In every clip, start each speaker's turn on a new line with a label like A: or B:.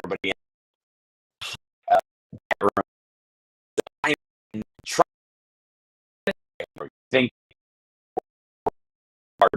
A: everybody in uh, that room. I try to think hard.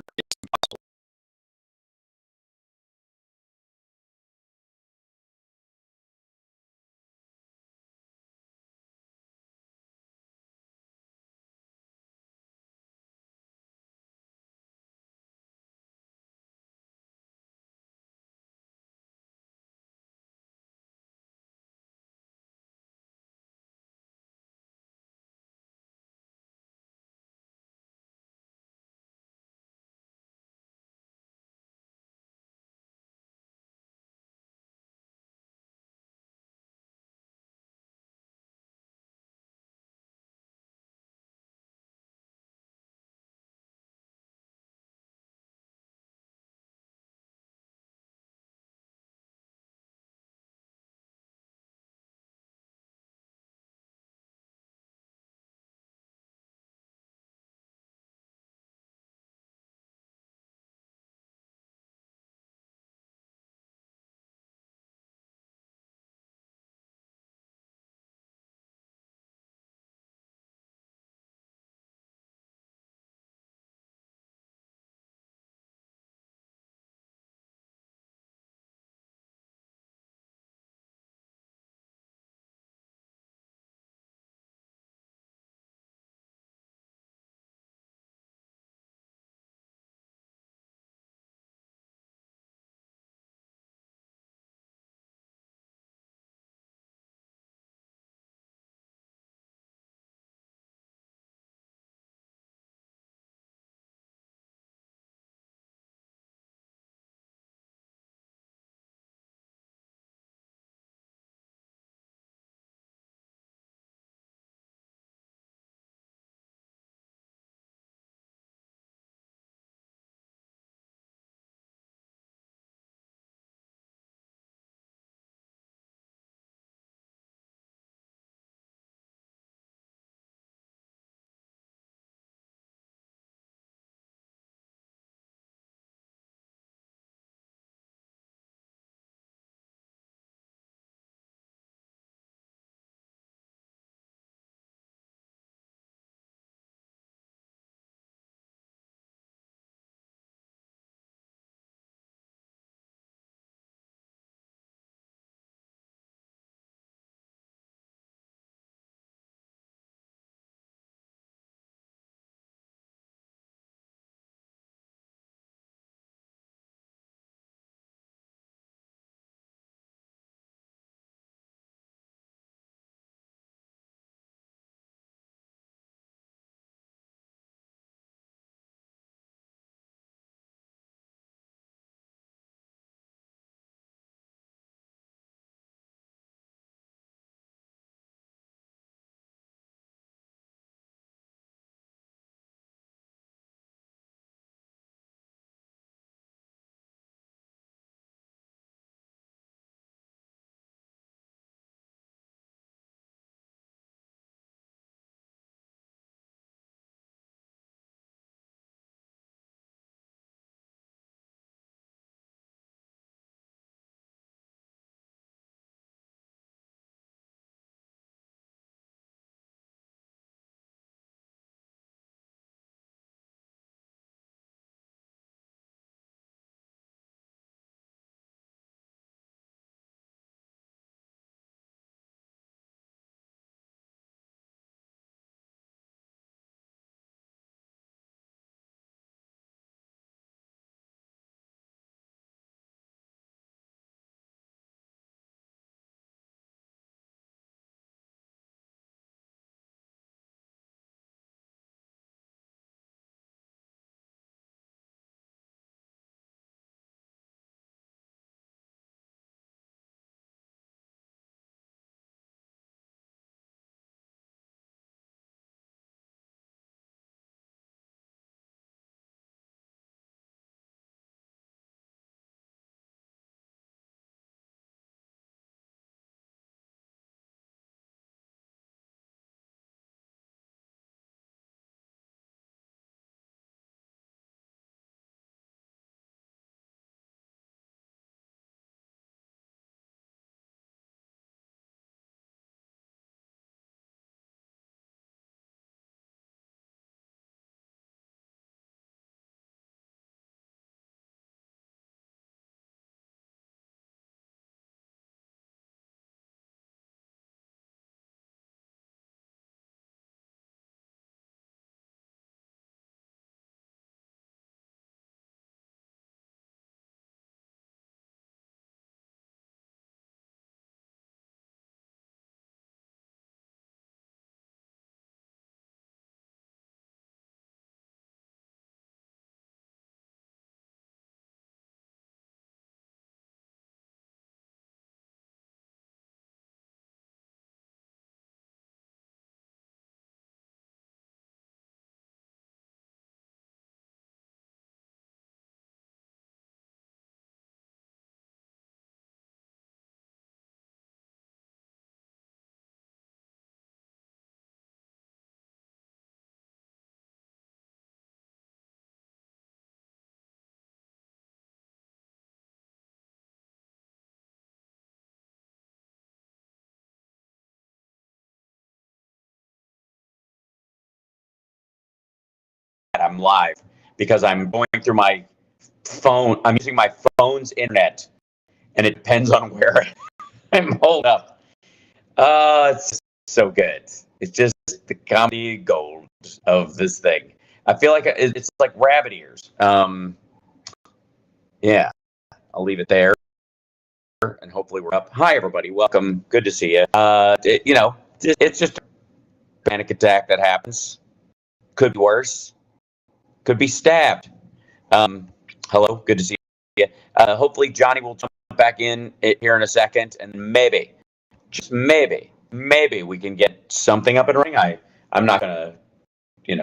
A: I'm live because I'm going through my phone. I'm using my phone's internet, and it depends on where I'm holed up. It's just so good. It's just the comedy gold of this thing. I feel like it's like rabbit ears. Yeah, I'll leave it there, and hopefully we're up. Hi, everybody. Welcome. Good to see you. It's just a panic attack that happens. Could be worse. Could be stabbed. Hello. Good to see you. Hopefully Johnny will jump back in here in a second, and maybe, just maybe we can get something up and running. I'm not gonna, I'm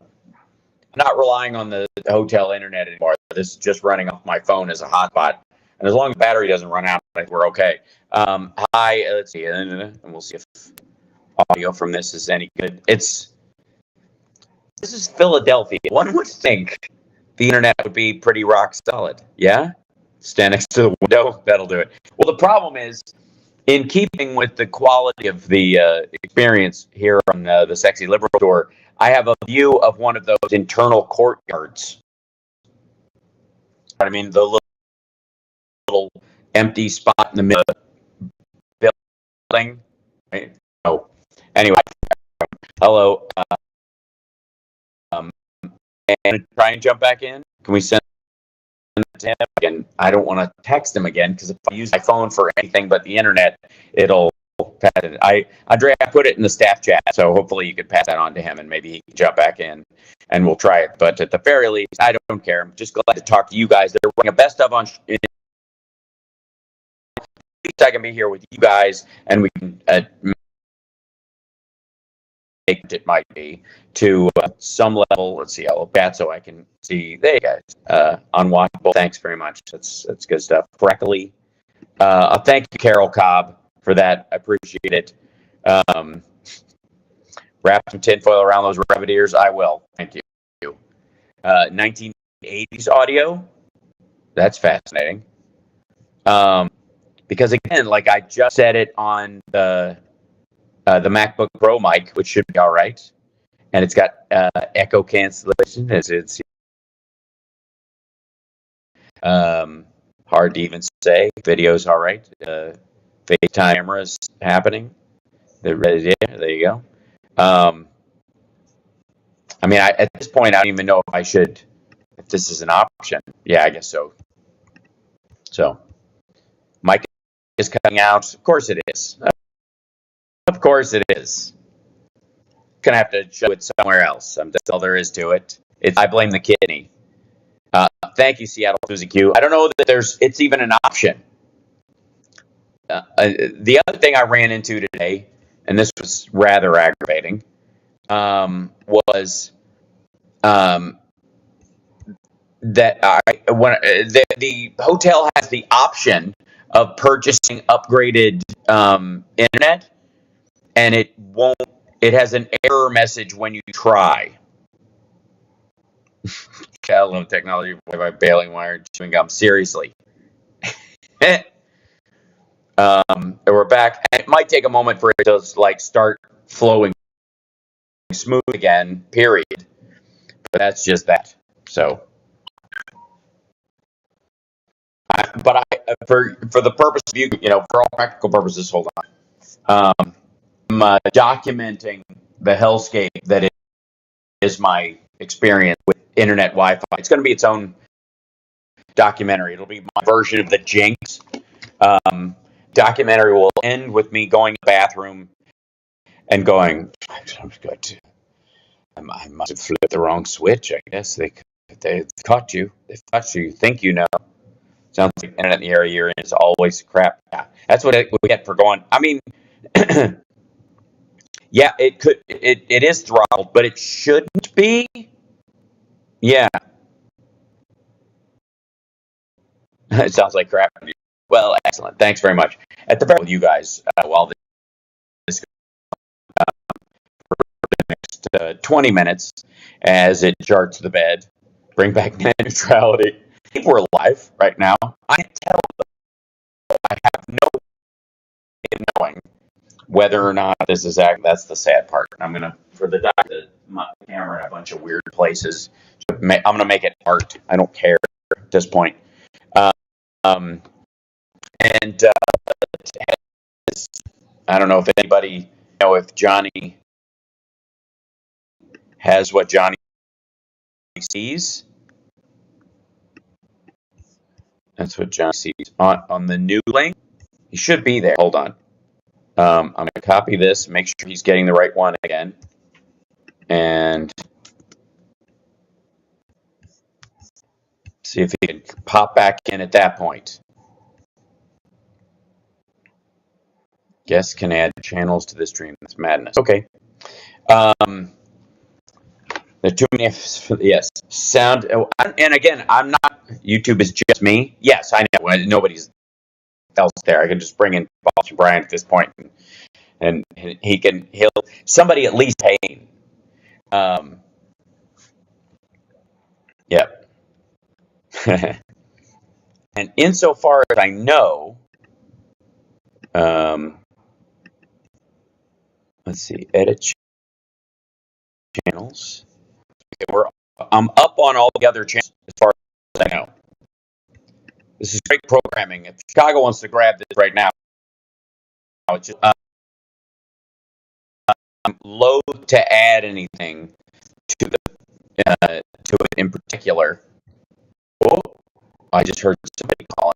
A: not relying on the hotel internet anymore. This is just running off my phone as a hotspot, and as long as the battery doesn't run out, we're okay. Hi, let's see, and we'll see if audio from this is any good. This is Philadelphia. One would think the internet would be pretty rock solid. Yeah, stand next to the window. That'll do it. Well, the problem is, in keeping with the quality of the experience here on the Sexy Liberal Tour, I have a view of one of those internal courtyards. I mean, the little empty spot in the middle of the building. Right? Oh, anyway, hello. And try and jump back in. Can we send it to him again? I don't want to text him again because if I use my phone for anything but the internet, it'll pass it. Andrea, I put it in the staff chat, so hopefully you could pass that on to him and maybe he can jump back in and we'll try it. But at the very least, I don't care. I'm just glad to talk to you guys. They're running a best of on. I can be here with you guys and we can it might be to some level. Let's see, I'll look at so I can see. There you guys, unwatchable. Thanks very much. That's good stuff. Correctly. Thank you, Carol Cobb, for that. I appreciate it. Wrap some tinfoil around those rabbit ears. I will. Thank you. 1980s audio. That's fascinating. Because again, like I just said it on the MacBook Pro mic, which should be all right, and it's got echo cancellation. As it's hard to even say. Video's all right. FaceTime cameras happening. They're ready. There you go. I mean, at this point, I don't even know if this is an option. Yeah, I guess so. So, mic is cutting out. Of course it is. Of course it is. Gonna have to show it somewhere else. That's all there is to it. I blame the kidney. Thank you, Seattle Suzy Q. I don't know that it's even an option. The other thing I ran into today, and this was rather aggravating, was that the hotel has the option of purchasing upgraded internet, and it won't. It has an error message when you try. I love technology by bailing wire chewing gum. Seriously. We're back. It might take a moment for it to start flowing smooth again. Period. But that's just that. So, for the purpose of you, for all practical purposes, hold on. I'm documenting the hellscape that is my experience with internet Wi-Fi. It's going to be its own documentary. It'll be my version of the Jinx. Documentary will end with me going to the bathroom and going, I must have flipped the wrong switch. I guess they've caught you. They've caught you. You think you know. Sounds like internet in the area you're in is always crap. Yeah, that's what we get for going. I mean, yeah, it is throttled, but it shouldn't be. Yeah. It sounds like crap. Well, excellent. Thanks very much. At the very with you guys while this for the next 20 minutes as it charts the bed, bring back net neutrality. If we're alive right now, I can tell them I have no way of knowing whether or not this is that's the sad part. I'm gonna for the my camera in a bunch of weird places I'm going to make it art. I don't care at this point. Um, and I don't know if anybody if Johnny has what Johnny sees. That's what Johnny sees on the new link. He should be there. Hold on. I'm going to copy this, make sure he's getting the right one again, and see if he can pop back in at that point. Guests can add channels to the stream. That's madness. Okay. There are too many. Yes. Sound. And again, I'm not. YouTube is just me. Yes, I know. Nobody's else there. I can just bring in Boston Brian at this point, and he'll somebody at least paying. Yeah. And insofar as I know, let's see, edit channels. Okay, I'm up on all the other channels as far as I know. This is great programming. If Chicago wants to grab this right now, it's just, I'm loath to add anything to it in particular. Oh, I just heard somebody calling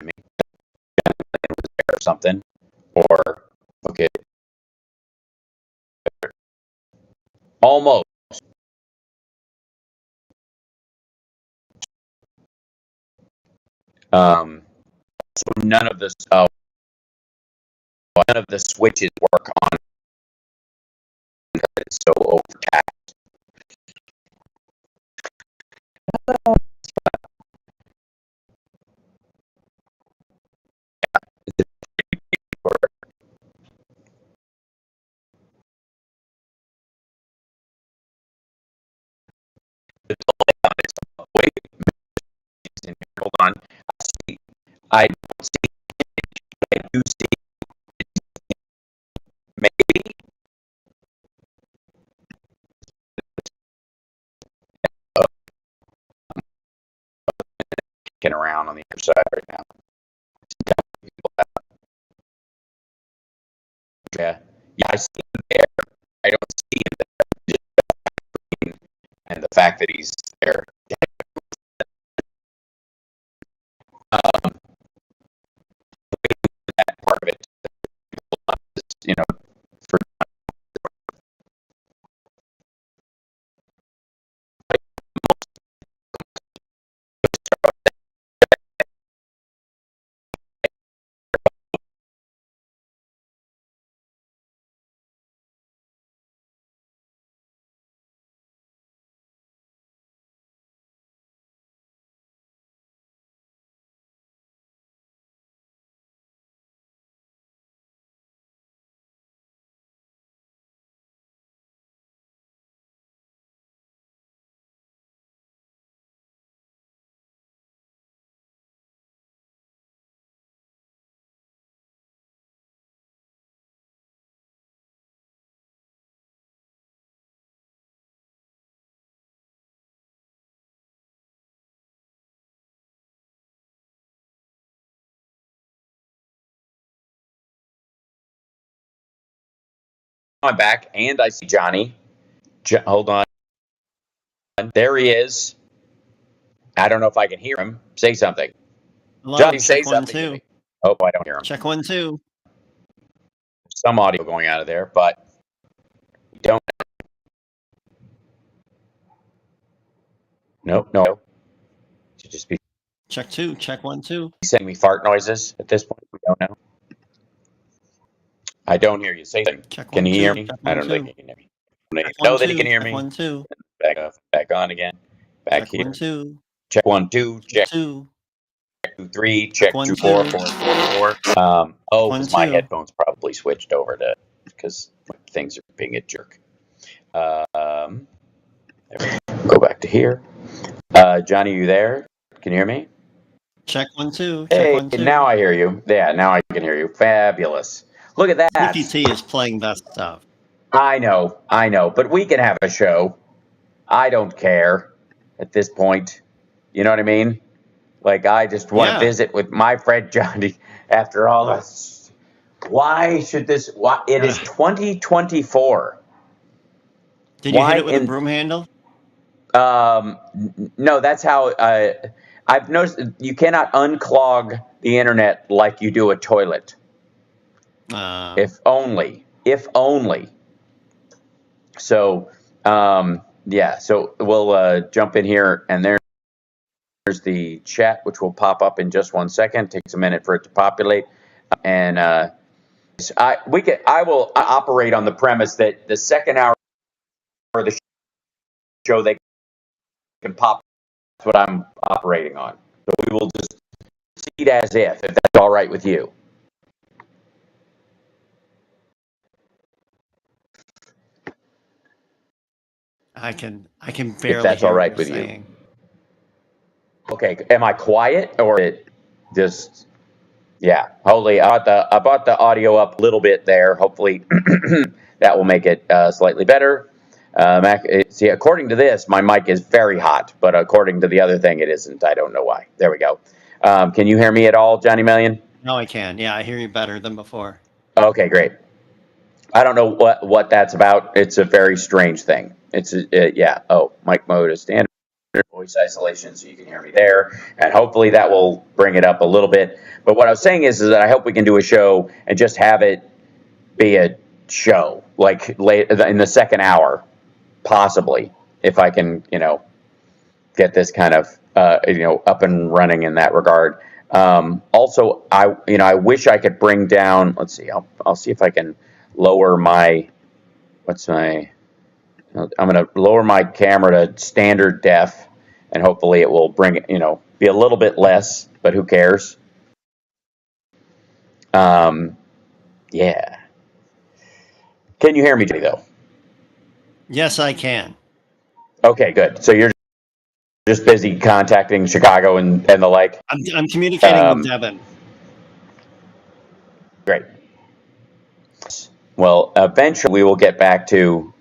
A: me or something. Or okay, almost. So none of the switches work on because it's so overtaxed. Wait, hold on. I don't see. I do see. Maybe. Getting around on the other side right now. Yeah, I see him there. I don't see him there. And the fact that he's there. That part of it, for I'm back, and I see Johnny. Hold on. There he is. I don't know if I can hear him. Say something.
B: Hello,
A: Johnny, say
B: check one,
A: something to
B: two.
A: me. Oh, I don't hear him.
B: Check 1, 2.
A: Some audio going out of there, but we don't. Nope, no. Should just be
B: Check 2. Check 1, 2.
A: sending me fart noises at this point. We don't know. I don't hear you. Say something.
B: Check
A: Can
B: 1,
A: you
B: 2.
A: hear me?
B: Check
A: I
B: 1,
A: don't
B: 2.
A: think he can hear me. I
B: Check
A: know
B: 1,
A: that he
B: 2.
A: can hear
B: Check
A: me.
B: 1, 2.
A: Back off. Back on again. Back
B: Check
A: here.
B: 1, 2.
A: Check 1, 2. Check
B: 2.
A: 2, 3.
B: Check
A: Check
B: 1,
A: 2, 4.
B: 2.
A: 4, 4, 4.
B: 1,
A: Because my
B: 2.
A: headphones probably switched over to because things are being a jerk. There we go. Go back to here. Johnny, you there? Can you hear me?
B: Check 1, 2.
A: Hey,
B: Check 1, 2.
A: now I hear you. Yeah, now I can hear you. Fabulous. Look at that.
B: Mickey T is playing that stuff.
A: I know. But we can have a show. I don't care at this point. You know what I mean? Like, I just want to
B: Yeah.
A: visit with my friend Johnny after all this. Why should this? Why it is 2024.
B: Did you hit
A: Why
B: it with a
A: in?
B: broom handle?
A: No, that's how I've noticed. You cannot unclog the internet like you do a toilet. If only. If only. So, yeah. So we'll jump in here, and there's the chat, which will pop up in just 1 second. Takes a minute for it to populate, and I will operate on the premise that the second hour of the show they can pop. That's what I'm operating on. So we will just see it as if that's all right with you.
B: I can
A: If
B: barely
A: that's all
B: hear what
A: right
B: you're
A: with you.
B: saying.
A: Okay, am I quiet or it just? Yeah, hopefully I brought the audio up a little bit there. Hopefully that will make it slightly better. See, according to this, my mic is very hot, but according to the other thing, it isn't. I don't know why. There we go. Can you hear me at all, Johnny Million?
B: No, I can. Yeah, I hear you better than before.
A: Okay, great. I don't know what that's about. It's a very strange thing. It's yeah. Oh, mic mode is standard. Voice isolation, so you can hear me there, and hopefully that will bring it up a little bit. But what I was saying is that I hope we can do a show and just have it be a show, like late in the second hour, possibly, if I can, get this kind of, up and running in that regard. Also, I wish I could bring down. Let's see. I'll see if I can lower my. I'm going to lower my camera to standard def, and hopefully it will bring it, be a little bit less, but who cares? Yeah. Can you hear me, though?
B: Yes, I can.
A: Okay, good. So you're just busy contacting Chicago and the like?
B: I'm communicating with Devin.
A: Great. Well, eventually we will get back to,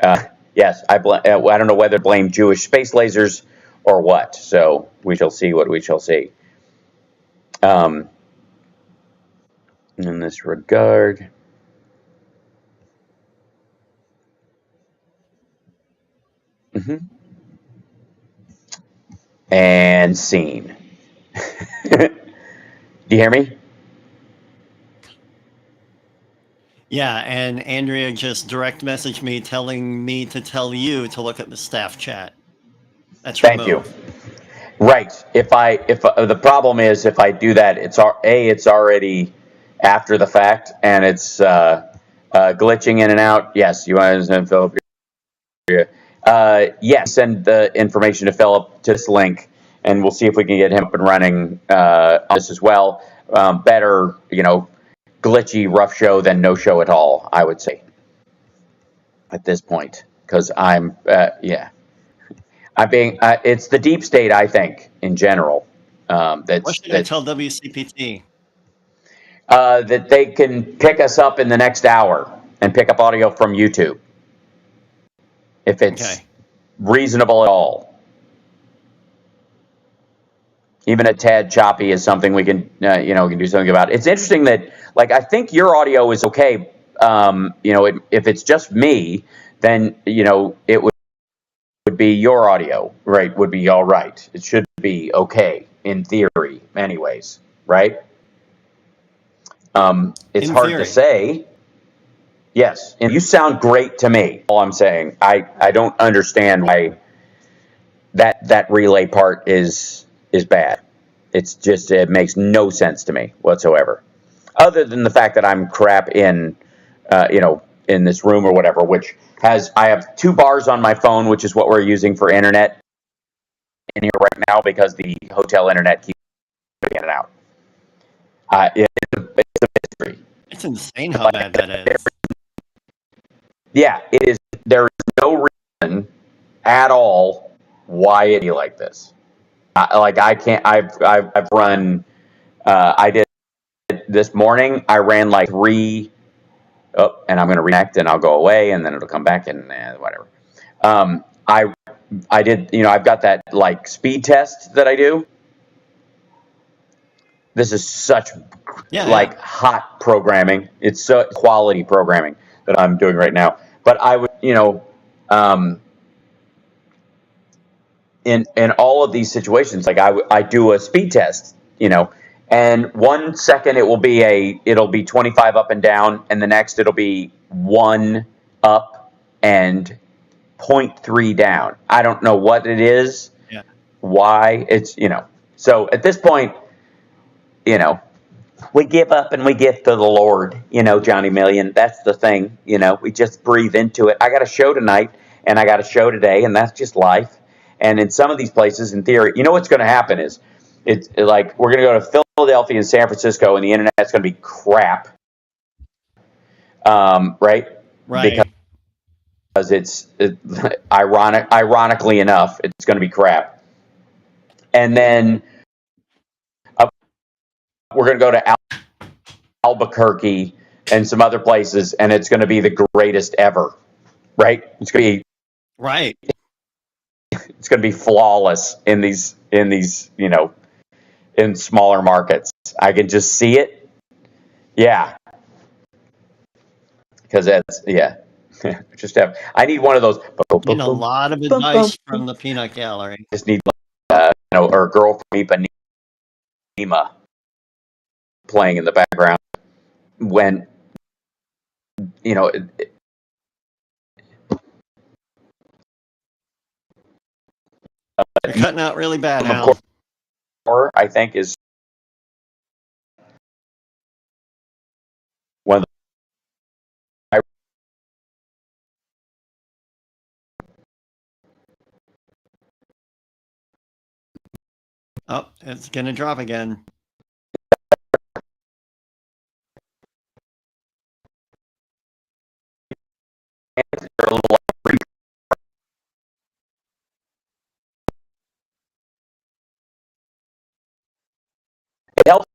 A: yes, I don't know whether to blame Jewish space lasers or what, so we shall see what we shall see. In this regard. Mm-hmm. And scene. Do you hear me?
B: Yeah, and Andrea just direct messaged me telling me to tell you to look at the staff chat. That's
A: Thank you. Right. If the problem is if I do that, it's already after the fact and it's glitching in and out. Yes, you want to send Philip? Yes, send the information to Philip to this link, and we'll see if we can get him up and running on this as well. Better, glitchy, rough show than no show at all, I would say, at this point, because I'm it's the deep state, I think, in general.
B: What should I tell
A: That's
B: WCPT?
A: that they can pick us up in the next hour and pick up audio from YouTube if it's reasonable at all. Even a tad choppy is something we can, we can do something about. It's interesting that, like, I think your audio is okay. If it's just me, then it would be your audio, right? Would be all right. It should be okay in theory, anyways, right? It's hard to say. Yes, and you sound great to me. All I'm saying, I don't understand why that relay part is bad. It's just, it makes no sense to me whatsoever, other than the fact that I'm crap in this room or whatever, which I have 2 bars on my phone, which is what we're using for internet in here right now because the hotel internet keeps in and out. It's a mystery.
B: It's insane how bad that is.
A: Yeah, it is. There is no reason at all why it be like this. I can't. I've run. I did this morning. I ran like 3. Oh, and I'm going to reconnect, and I'll go away, and then it'll come back, and whatever. I did, I've got that like speed test that I do. This is such like hot programming. It's so quality programming that I'm doing right now. But I would, um, in all of these situations, like I do a speed test, and 1 second it'll be 25 up and down, and the next it'll be 1 up and 0.3 down. I don't know what it is, why it's, So at this point, we give up and we give to the Lord, Johnny Million. That's the thing, we just breathe into it. I got a show tonight and I got a show today, and that's just life. And in some of these places, in theory, what's going to happen is it's like we're going to go to Philadelphia and San Francisco, and the internet's going to be crap, right? Because ironically enough, it's going to be crap. And then we're going to go to Albuquerque and some other places, and it's going to be the greatest ever, right? It's going to be It's going to be flawless in these, in smaller markets. I can just see it. Yeah, because that's I need one of those.
B: Getting a lot of advice from the peanut gallery.
A: Just need, or a girl from Ipanema playing in the background when,
B: You're cutting out really bad, Al.
A: I think is one of the.
B: Oh, it's gonna drop again.
A: It helps.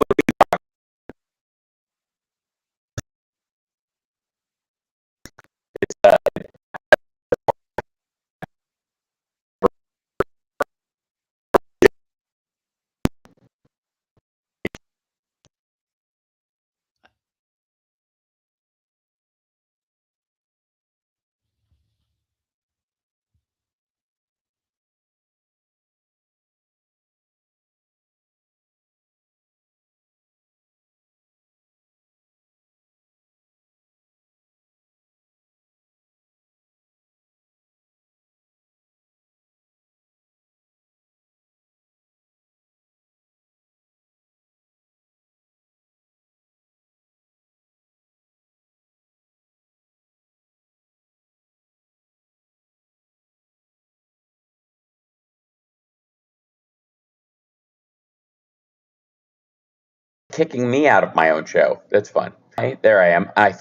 A: Kicking me out of my own show. That's fun. There I am. I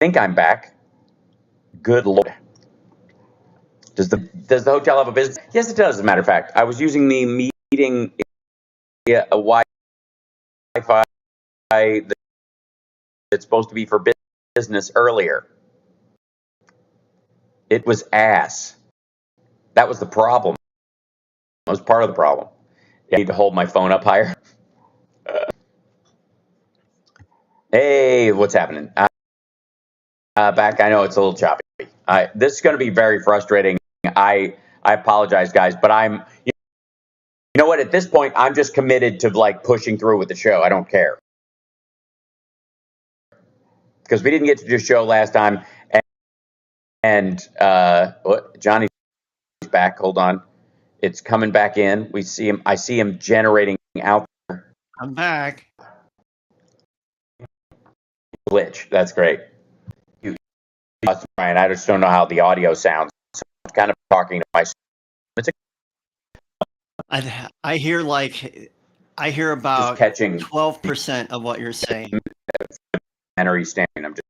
A: think I'm back. Good Lord. Does the hotel have a business? Yes, it does. As a matter of fact, I was using the meeting Wi-Fi that's supposed to be for business earlier. It was ass. That was the problem. That was part of the problem. I need to hold my phone up higher. Hey, what's happening? Back. I know it's a little choppy. This is going to be very frustrating. I apologize, guys, but I'm. You know what? At this point, I'm just committed to like pushing through with the show. I don't care because we didn't get to do a show last time, and Johnny's back. Hold on, it's coming back in. We see him. I see him generating out there.
B: I'm back.
A: Glitch. That's great. Brian, I just don't know how the audio sounds. So I'm kind of talking to myself.
B: I hear about 12% of what you're saying.
A: I'm just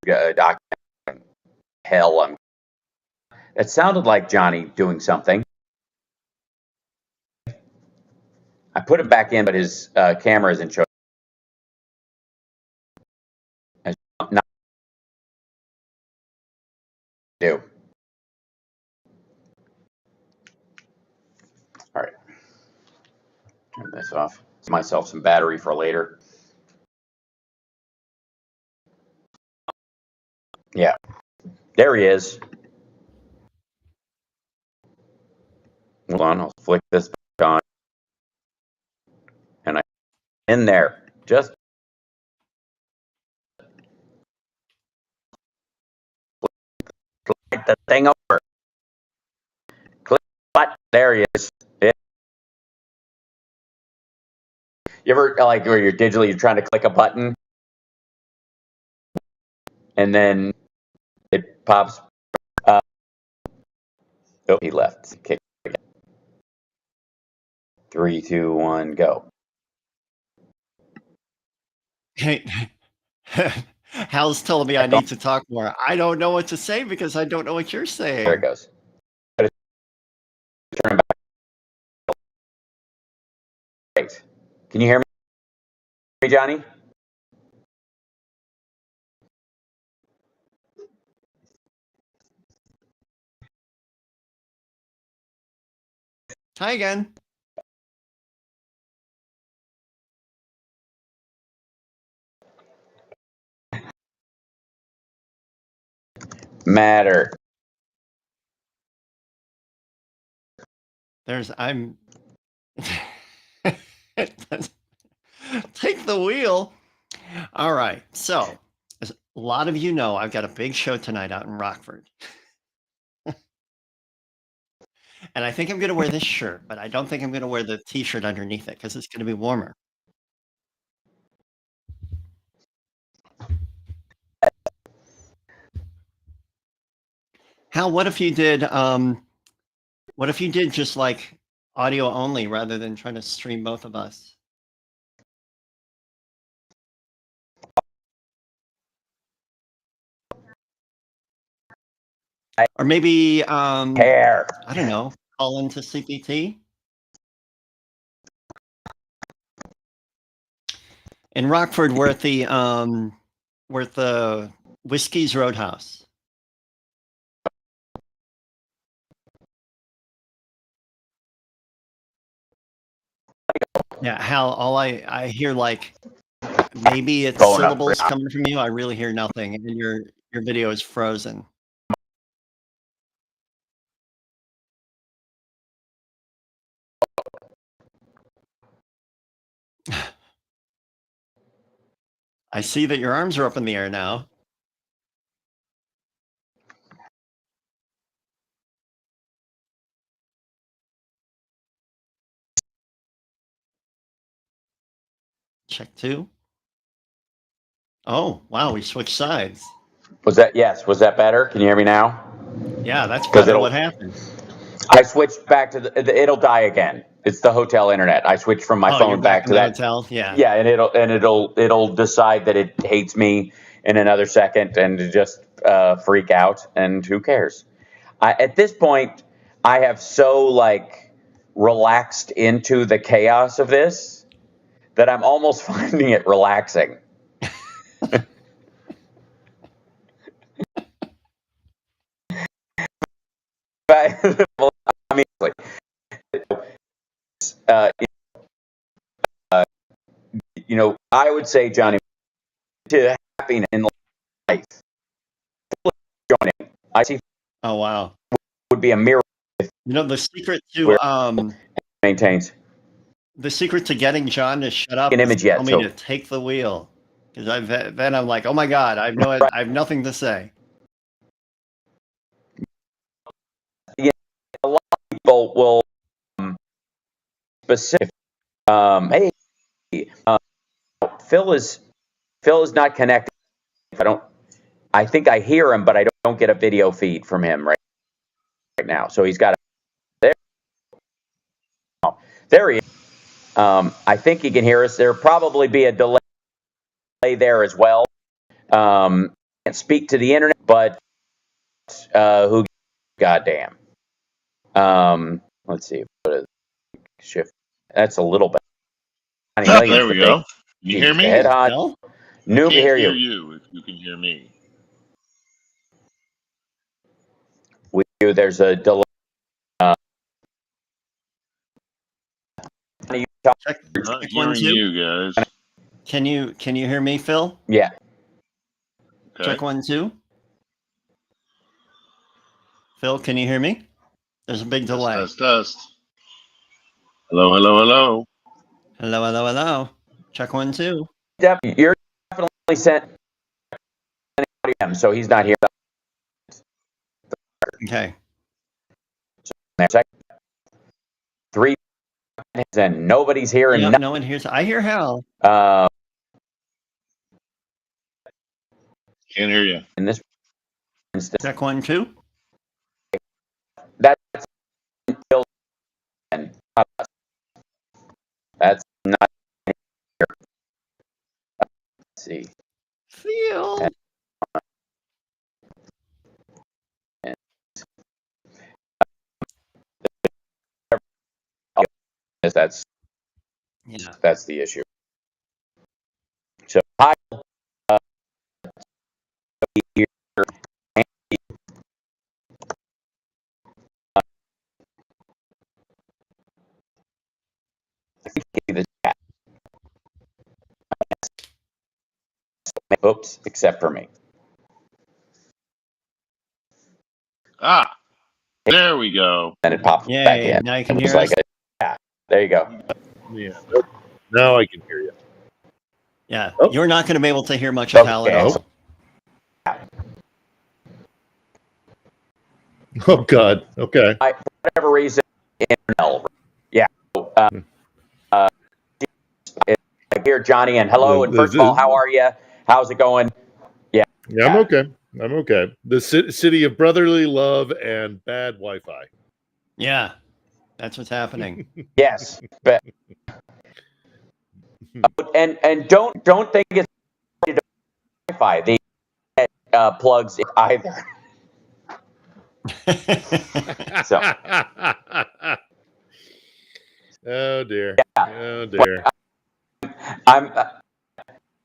A: documenting. Hell, it sounded like Johnny doing something. I put him back in, but his camera isn't showing. Not do. Turn this off. Give myself some battery for later. Yeah, there he is. Hold on, I'll flick this back on. And I'm in there. Just slide the thing over. Click button. There he is. Yeah. You ever, like, where you're trying to click a button and then it pops. Oh, he left. Kick again. 3, 2, 1, go.
B: Hey, Hal's telling me I need to talk more. I don't know what to say because I don't know what you're saying.
A: There it goes. Turn back. Great. Can you hear me, Johnny?
B: Hi again.
A: Matter.
B: I'm take the wheel. All right. So, as a lot of you know, I've got a big show tonight out in Rockford. And I think I'm going to wear this shirt, but I don't think I'm going to wear the t-shirt underneath it because it's going to be warmer. Hal, what if you did just like audio only rather than trying to stream both of us? Or maybe
A: Hair.
B: I don't know, call into CPT. In Rockford, we're at the Whiskey's Roadhouse. Yeah, Hal, all I hear, like, maybe it's
A: Going up.
B: syllables coming from you. I really hear nothing, and your video is frozen. I see that your arms are up in the air now. Check 2. Oh, wow, we switched sides.
A: Was that better? Can you hear me now?
B: Yeah, that's better. What happened?
A: I switched back to it'll die again. It's the hotel internet. I switched from my phone
B: You're
A: back to
B: in the
A: that
B: hotel? Yeah.
A: Yeah, and it'll decide that it hates me in another second and just freak out. And who cares? At this point, I have so like relaxed into the chaos of this that I'm almost finding it relaxing. But I mean, uh, I would say, Johnny, to happiness in life, joining, I see.
B: Oh, wow.
A: Would be a miracle.
B: The secret to
A: maintains.
B: The secret to getting John to shut up is tell me to take the wheel, because then I'm like, oh my god, I have nothing to say.
A: Yeah, a lot of people will specific. Hey, Phil is not connected. I think I hear him, but I don't get a video feed from him right now. So he's got there he is. I think he can hear us. There'll probably be a delay there as well. Can't speak to the internet, but who goddamn. Let's see. Shift. That's a little bit.
C: There we go. You hear me?
A: Head on.
B: No?
A: Noob,
C: Can't
A: hear
C: you if you can hear me.
A: There's a delay.
B: Check
C: Not
B: one,
C: hearing
B: two.
C: you guys.
B: Can you hear me, Phil?
A: Yeah.
C: Okay.
B: Check 1, 2. Phil, can you hear me? There's a big delay.
C: Test. Hello, hello, hello.
B: Hello, hello, hello. Check 1, 2.
A: You're definitely sent him, so he's not here.
B: Okay.
A: Check 3 and nobody's here.
B: Yeah,
A: And
B: no one hears. I hear Hal.
C: Can't hear you.
A: In this instance,
B: Check 1, 2.
A: that's that's not here. Let's see.
B: Phil.
A: That's the issue. So I here and the chat. Oops, except for me.
C: Ah, there we go.
A: And it pops
B: Yay,
A: back in.
B: now you can
A: It was
B: hear
A: like
B: us?
A: yeah, there you go.
D: Yeah. Now I can hear you.
B: Yeah.
D: Oh.
B: You're not going to be able to hear much of Hal at
A: Okay.
B: all.
D: Oh God. Okay.
A: For whatever reason, yeah. I hear Johnny and hello. And first of all, how are you? How's it going?
D: Yeah, I'm okay. I'm okay. The city of brotherly love and bad Wi-Fi.
B: Yeah. That's what's happening.
A: Yes, but and don't think it's Wi-Fi. The plugs either. So.
D: Oh dear.
A: Yeah.
D: Oh dear.
A: I'm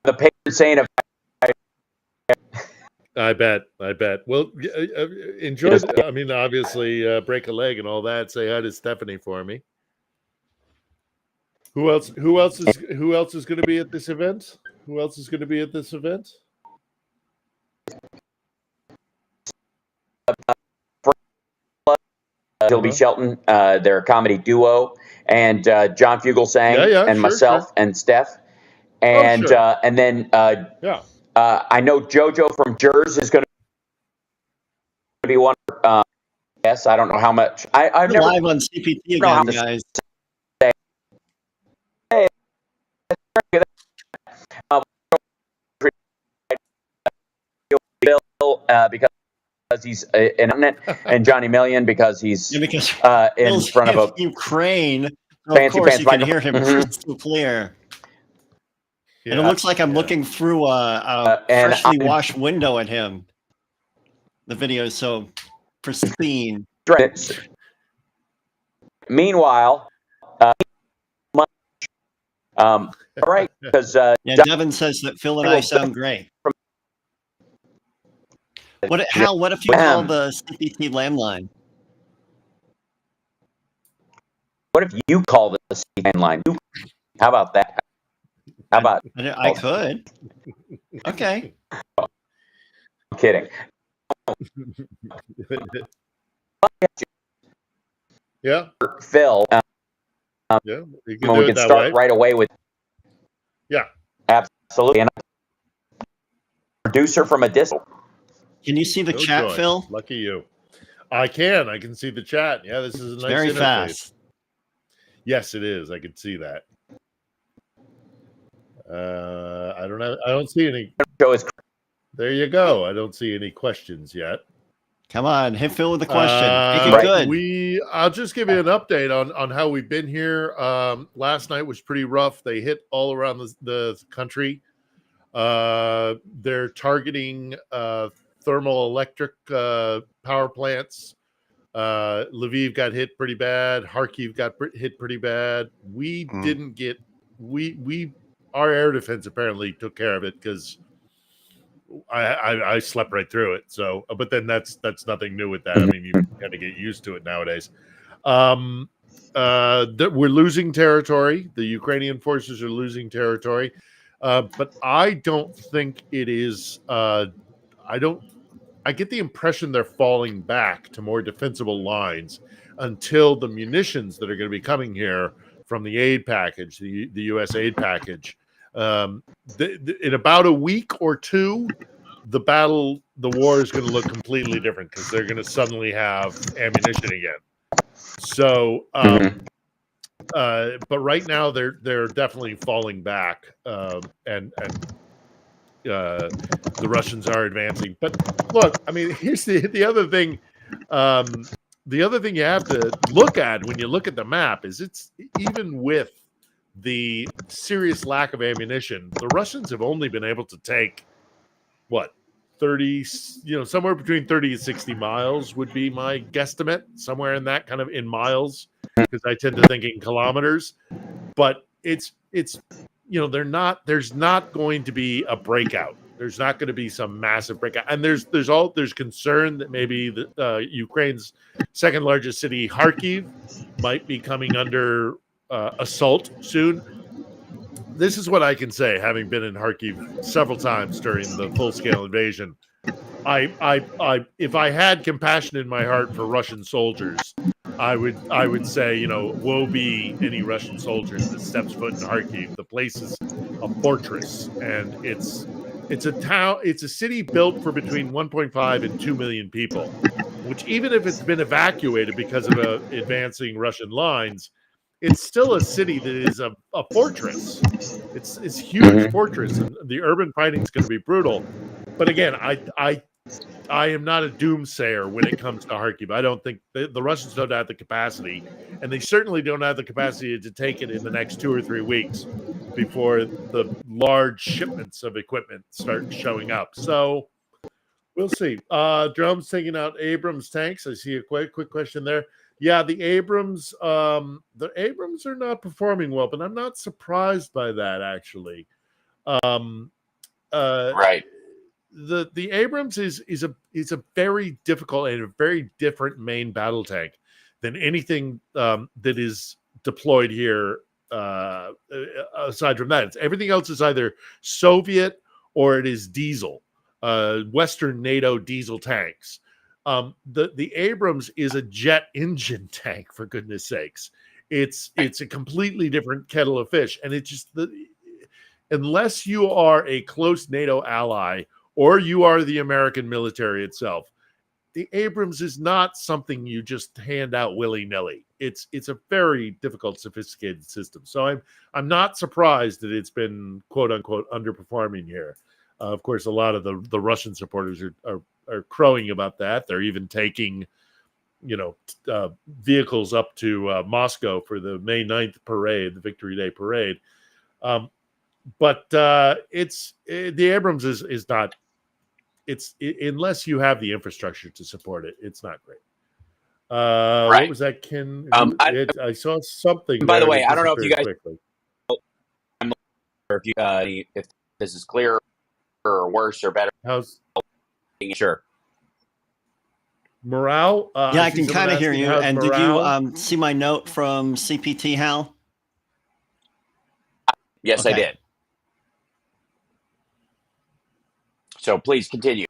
A: the patron saint of.
D: I bet. Well, enjoy. I mean, obviously, break a leg and all that. Say hi to Stephanie for me. Who else is going to be at this event? Who else is going to be at this event?
A: Gilby Shelton, they're a comedy duo, and John Fugelsang and myself and Steph, and and then I know JoJo from Jers is going to be one. Yes, I don't know how much. I've never
B: live on CPT again, guys.
A: Because he's in it, and Johnny Million because he's in front of a
B: Ukraine. So
A: fancy
B: of course,
A: pants
B: you can hear him crystal clear.
D: Yeah.
B: And it looks like I'm looking through a freshly washed window at him. The video is so pristine.
A: Meanwhile, all right, because
B: Devin says that Phil and I sound great. Hal, what if you call the CPT landline?
A: What if you call the CPT landline? How about that? How about
B: I could. Okay.
A: I'm kidding.
D: Yeah.
A: Phil.
D: Yeah, you can
A: we can start right away with.
D: Yeah.
A: Absolutely. And producer from a distance.
B: Can you see the chat, Phil?
D: Lucky you. I can see the chat. Yeah, this is a nice
B: very
D: interface.
B: fast.
D: Yes, it is. I can see that. I don't see any. There you go. I don't see any questions yet.
B: Come on, hit Phil with the question. Make it good.
D: I'll just give you an update on how we've been here. Last night was pretty rough. They hit all around the country. They're targeting thermal electric power plants. Lviv got hit pretty bad. Kharkiv got hit pretty bad. We didn't get our air defense apparently took care of it because I slept right through it. So, but then that's nothing new with that. I mean, you kind of get used to it nowadays. we're losing territory. The Ukrainian forces are losing territory, but I don't think it is. I get the impression they're falling back to more defensible lines until the munitions that are going to be coming here from the aid package, the U.S. aid package, in about a week or two, the war is going to look completely different because they're going to suddenly have ammunition again. So, but right now they're definitely falling back, and the Russians are advancing. But look, I mean, here's the other thing. The other thing you have to look at when you look at the map is it's even with the serious lack of ammunition, the Russians have only been able to take what 30, somewhere between 30 and 60 miles would be my guesstimate, somewhere in that kind of in miles, because I tend to think in kilometers. But it's there's not going to be a breakout. There's not going to be some massive breakout. And there's concern that maybe the Ukraine's second largest city, Kharkiv, might be coming under assault soon. This is what I can say, having been in Kharkiv several times during the full-scale invasion. If I had compassion in my heart for Russian soldiers, I would say, woe be any Russian soldiers that steps foot in Kharkiv. The place is a fortress, and it's a town. It's a city built for between 1.5 and 2 million people, which even if it's been evacuated because of advancing Russian lines, it's still a city that is a fortress. It's a huge fortress, and the urban fighting is going to be brutal. But again, I am not a doomsayer when it comes to Kharkiv. I don't think the Russians don't have the capacity, and they certainly don't have the capacity to take it in the next 2 or 3 weeks before the large shipments of equipment start showing up. So we'll see. Drone's taking out Abrams tanks. I see a quick question there. Yeah, the Abrams are not performing well, but I'm not surprised by that, actually.
A: Right.
D: The Abrams is a very difficult and a very different main battle tank than anything that is deployed here. Aside from that, everything else is either Soviet or it is diesel, Western NATO diesel tanks. The Abrams is a jet engine tank, for goodness sakes. It's a completely different kettle of fish, and it's just unless you are a close NATO ally or you are the American military itself, the Abrams is not something you just hand out willy-nilly. It's a very difficult, sophisticated system. So I'm not surprised that it's been quote unquote underperforming here. Of course, a lot of the Russian supporters are crowing about that. They're even taking, vehicles up to Moscow for the May 9th parade, the Victory Day parade. But the Abrams is not. Unless you have the infrastructure to support it, it's not great.
A: Right.
D: What was that, Ken? I saw something.
A: By the way, I don't know if you guys,
D: quickly.
A: Or if this is clear or worse or better.
D: How's
A: sure
D: morale?
B: Yeah, I can kind of hear you. And
D: morale?
B: did you see my note from CPT, Hal?
A: Yes, okay. I did. So please continue.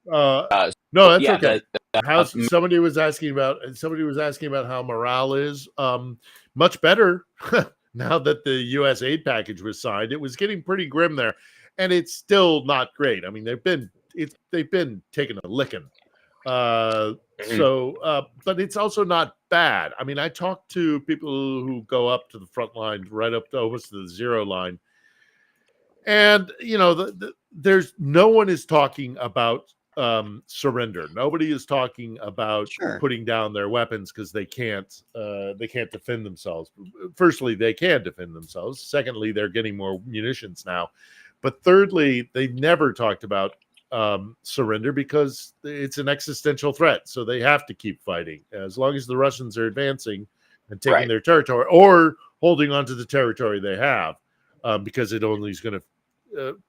D: No, that's okay. Somebody was asking about how morale is. Much better now that the U.S. aid package was signed. It was getting pretty grim there, and it's still not great. I mean, they've been taking a licking. So, but it's also not bad. I mean, I talked to people who go up to the front line, right up to almost to the zero line. And, there's no one is talking about surrender. Nobody is talking about putting down their weapons because they can't defend themselves. Firstly, they can defend themselves. Secondly, they're getting more munitions now. But thirdly, they never talked about surrender because it's an existential threat. So they have to keep fighting as long as the Russians are advancing and taking their territory or holding on to the territory they have, because it only is going to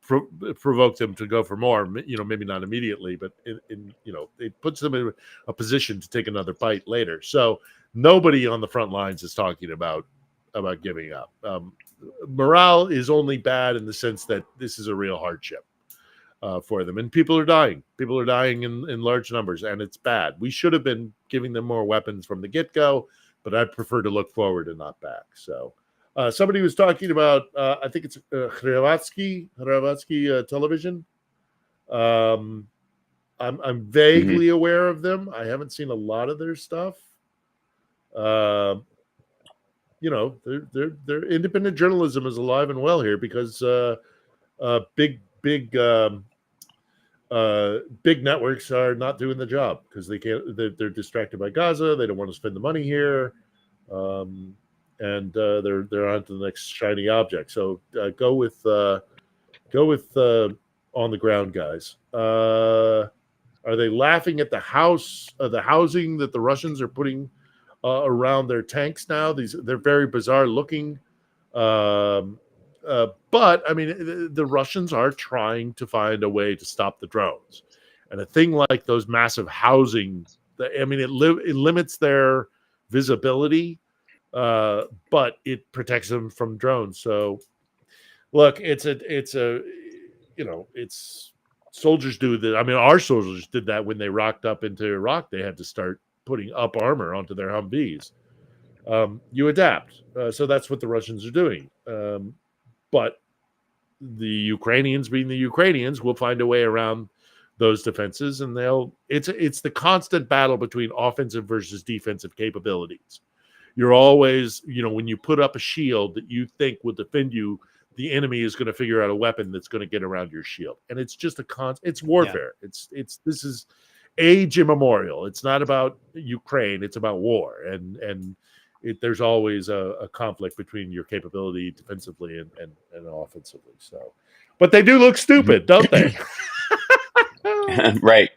D: provoke them to go for more. Maybe not immediately, but it puts them in a position to take another bite later. So nobody on the front lines is talking about giving up. Morale is only bad in the sense that this is a real hardship for them, and people are dying. People are dying in large numbers, and it's bad. We should have been giving them more weapons from the get-go, but I prefer to look forward and not back. So somebody was talking about, I think it's Hrvatsky television. I'm vaguely aware of them. I haven't seen a lot of their stuff. Their independent journalism is alive and well here because big networks are not doing the job because they can't. They're distracted by Gaza. They don't want to spend the money here, and they're on to the next shiny object. So go with on the ground guys. Are they laughing at the housing that the Russians are putting around their tanks now? They're very bizarre looking. But I mean, the Russians are trying to find a way to stop the drones, and a thing like those massive housing. I mean, it limits their visibility, but it protects them from drones. So, look, it's soldiers do that. I mean, our soldiers did that when they rocked up into Iraq. They had to start putting up armor onto their Humvees. You adapt. So that's what the Russians are doing. But the Ukrainians, being the Ukrainians, will find a way around those defenses, and it's the constant battle between offensive versus defensive capabilities. You're always, when you put up a shield that you think will defend you, the enemy is going to figure out a weapon that's going to get around your shield, and it's just it's warfare. Yeah. This is age immemorial. It's not about Ukraine; it's about war, and there's always a conflict between your capability defensively and offensively. So, but they do look stupid, don't they?
A: Right.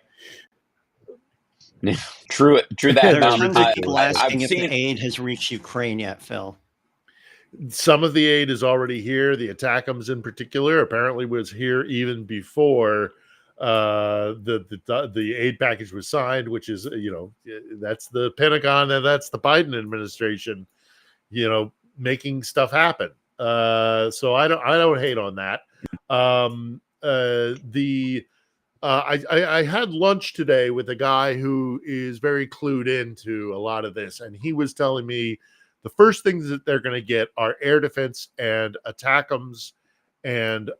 A: True that.
B: Tons of people asking if the aid has reached Ukraine yet, Phil.
D: Some of the aid is already here. The ATACMS in particular apparently was here even before the aid package was signed, which is, that's the Pentagon and that's the Biden administration, making stuff happen. So I don't hate on that. I had lunch today with a guy who is very clued into a lot of this, and he was telling me the first things that they're going to get are air defense and ATACMS and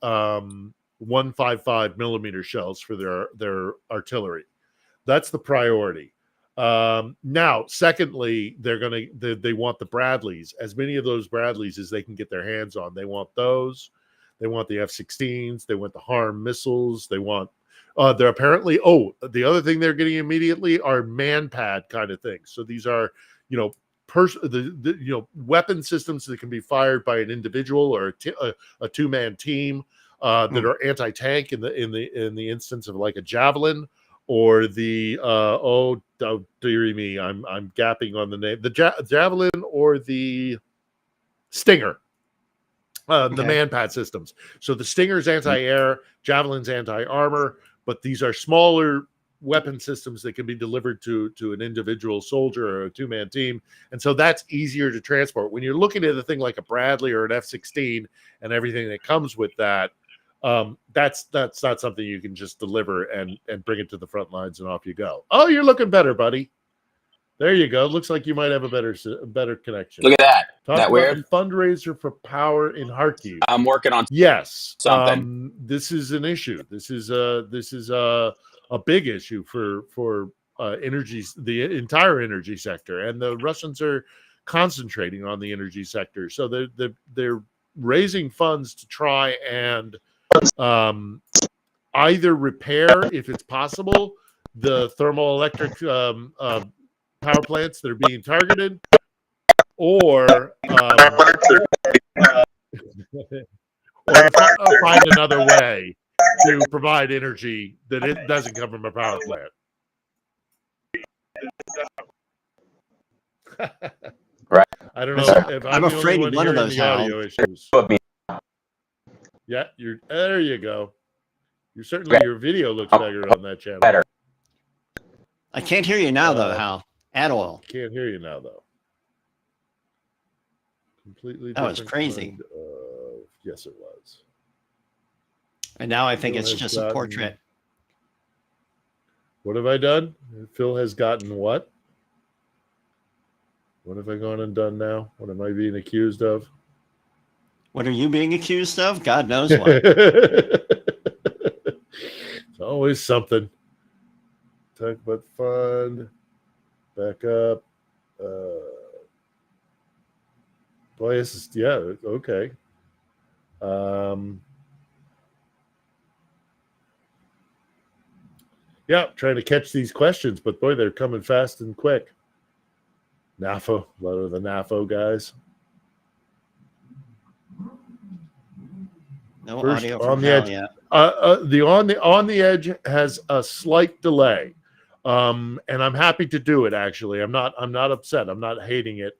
D: 155 millimeter shells for their artillery. That's the priority. Now, secondly, they want the Bradleys, as many of those Bradleys as they can get their hands on. They want those. They want the F-16s. They want the HARM missiles. They want. They're apparently. The other thing they're getting immediately are man-pad kind of things. So these are, weapon systems that can be fired by an individual or a two-man team that are anti-tank in the instance of like a Javelin or the dearie me, I'm gapping on the name, the Javelin or the Stinger, the man-pad systems. So the Stinger's anti-air, Javelin's anti-armor, but these are smaller weapon systems that can be delivered to an individual soldier or a two-man team, and so that's easier to transport. When you're looking at a thing like a Bradley or an F-16 and everything that comes with that, that's not something you can just deliver and bring it to the front lines and off you go. Oh, you're looking better, buddy. There you go. Looks like you might have a better connection.
A: Look at that.
D: Talk
A: that
D: about
A: weird?
D: The fundraiser for power in Kharkiv.
A: I'm working on
D: something. This is an issue. This is a big issue for energy, the entire energy sector, and the Russians are concentrating on the energy sector. So they're raising funds to try and either repair, if it's possible, the thermal electric power plants that are being targeted, or find another way to provide energy that it doesn't come from a power plant.
A: Right.
D: I don't know if
B: I'm afraid one of those
D: audio issues. Yeah, there you go. Your video looks better on that channel.
A: Better.
B: I can't hear you now, though, Hal. At all.
D: Can't hear you now, though. Completely
B: That was
D: different
B: crazy.
D: kind of- yes, it was.
B: And now I think
D: Phil
B: it's
D: has
B: just a portrait.
D: What have I done? Phil has gotten what? What have I gone and done now? What am I being accused of?
B: What are you being accused of? God knows what.
D: It's always something. Talk about fund. Back up. Boy, this is, yeah, okay. Yeah, trying to catch these questions, but boy, they're coming fast and quick. NAFO, a lot of the NAFO guys.
B: No
D: First,
B: audio
D: on
B: from
D: the
B: Hal
D: edge.
B: yet.
D: The on the edge has a slight delay, and I'm happy to do it. Actually, I'm not upset. I'm not hating it.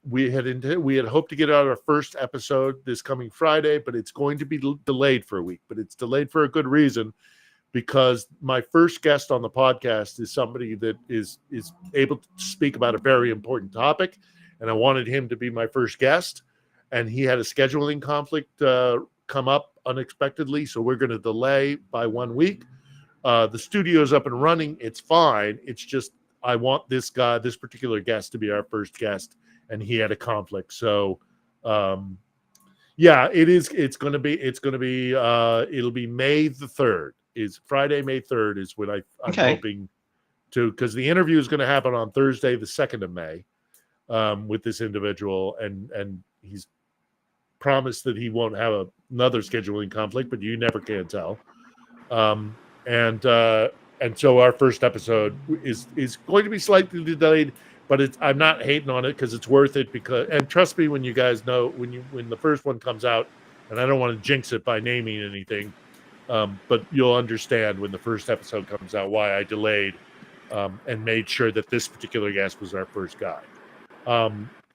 D: We had hoped to get out our first episode this coming Friday, but it's going to be delayed for a week. But it's delayed for a good reason, because my first guest on the podcast is somebody that is able to speak about a very important topic, and I wanted him to be my first guest, and he had a scheduling conflict come up unexpectedly, so we're going to delay by 1 week. The studio's up and running. It's fine. It's just I want this particular guest to be our first guest, and he had a conflict. So yeah, it's going to be it'll be May the 3rd. Is Friday, May 3rd is when I'm hoping to, because the interview is going to happen on Thursday, the 2nd of May, with this individual, and he's promised that he won't have another scheduling conflict, but you never can tell. And so our first episode is going to be slightly delayed, but I'm not hating on it because it's worth it. And trust me, when you guys know when the first one comes out, and I don't want to jinx it by naming anything, but you'll understand when the first episode comes out why I delayed and made sure that this particular guest was our first guy.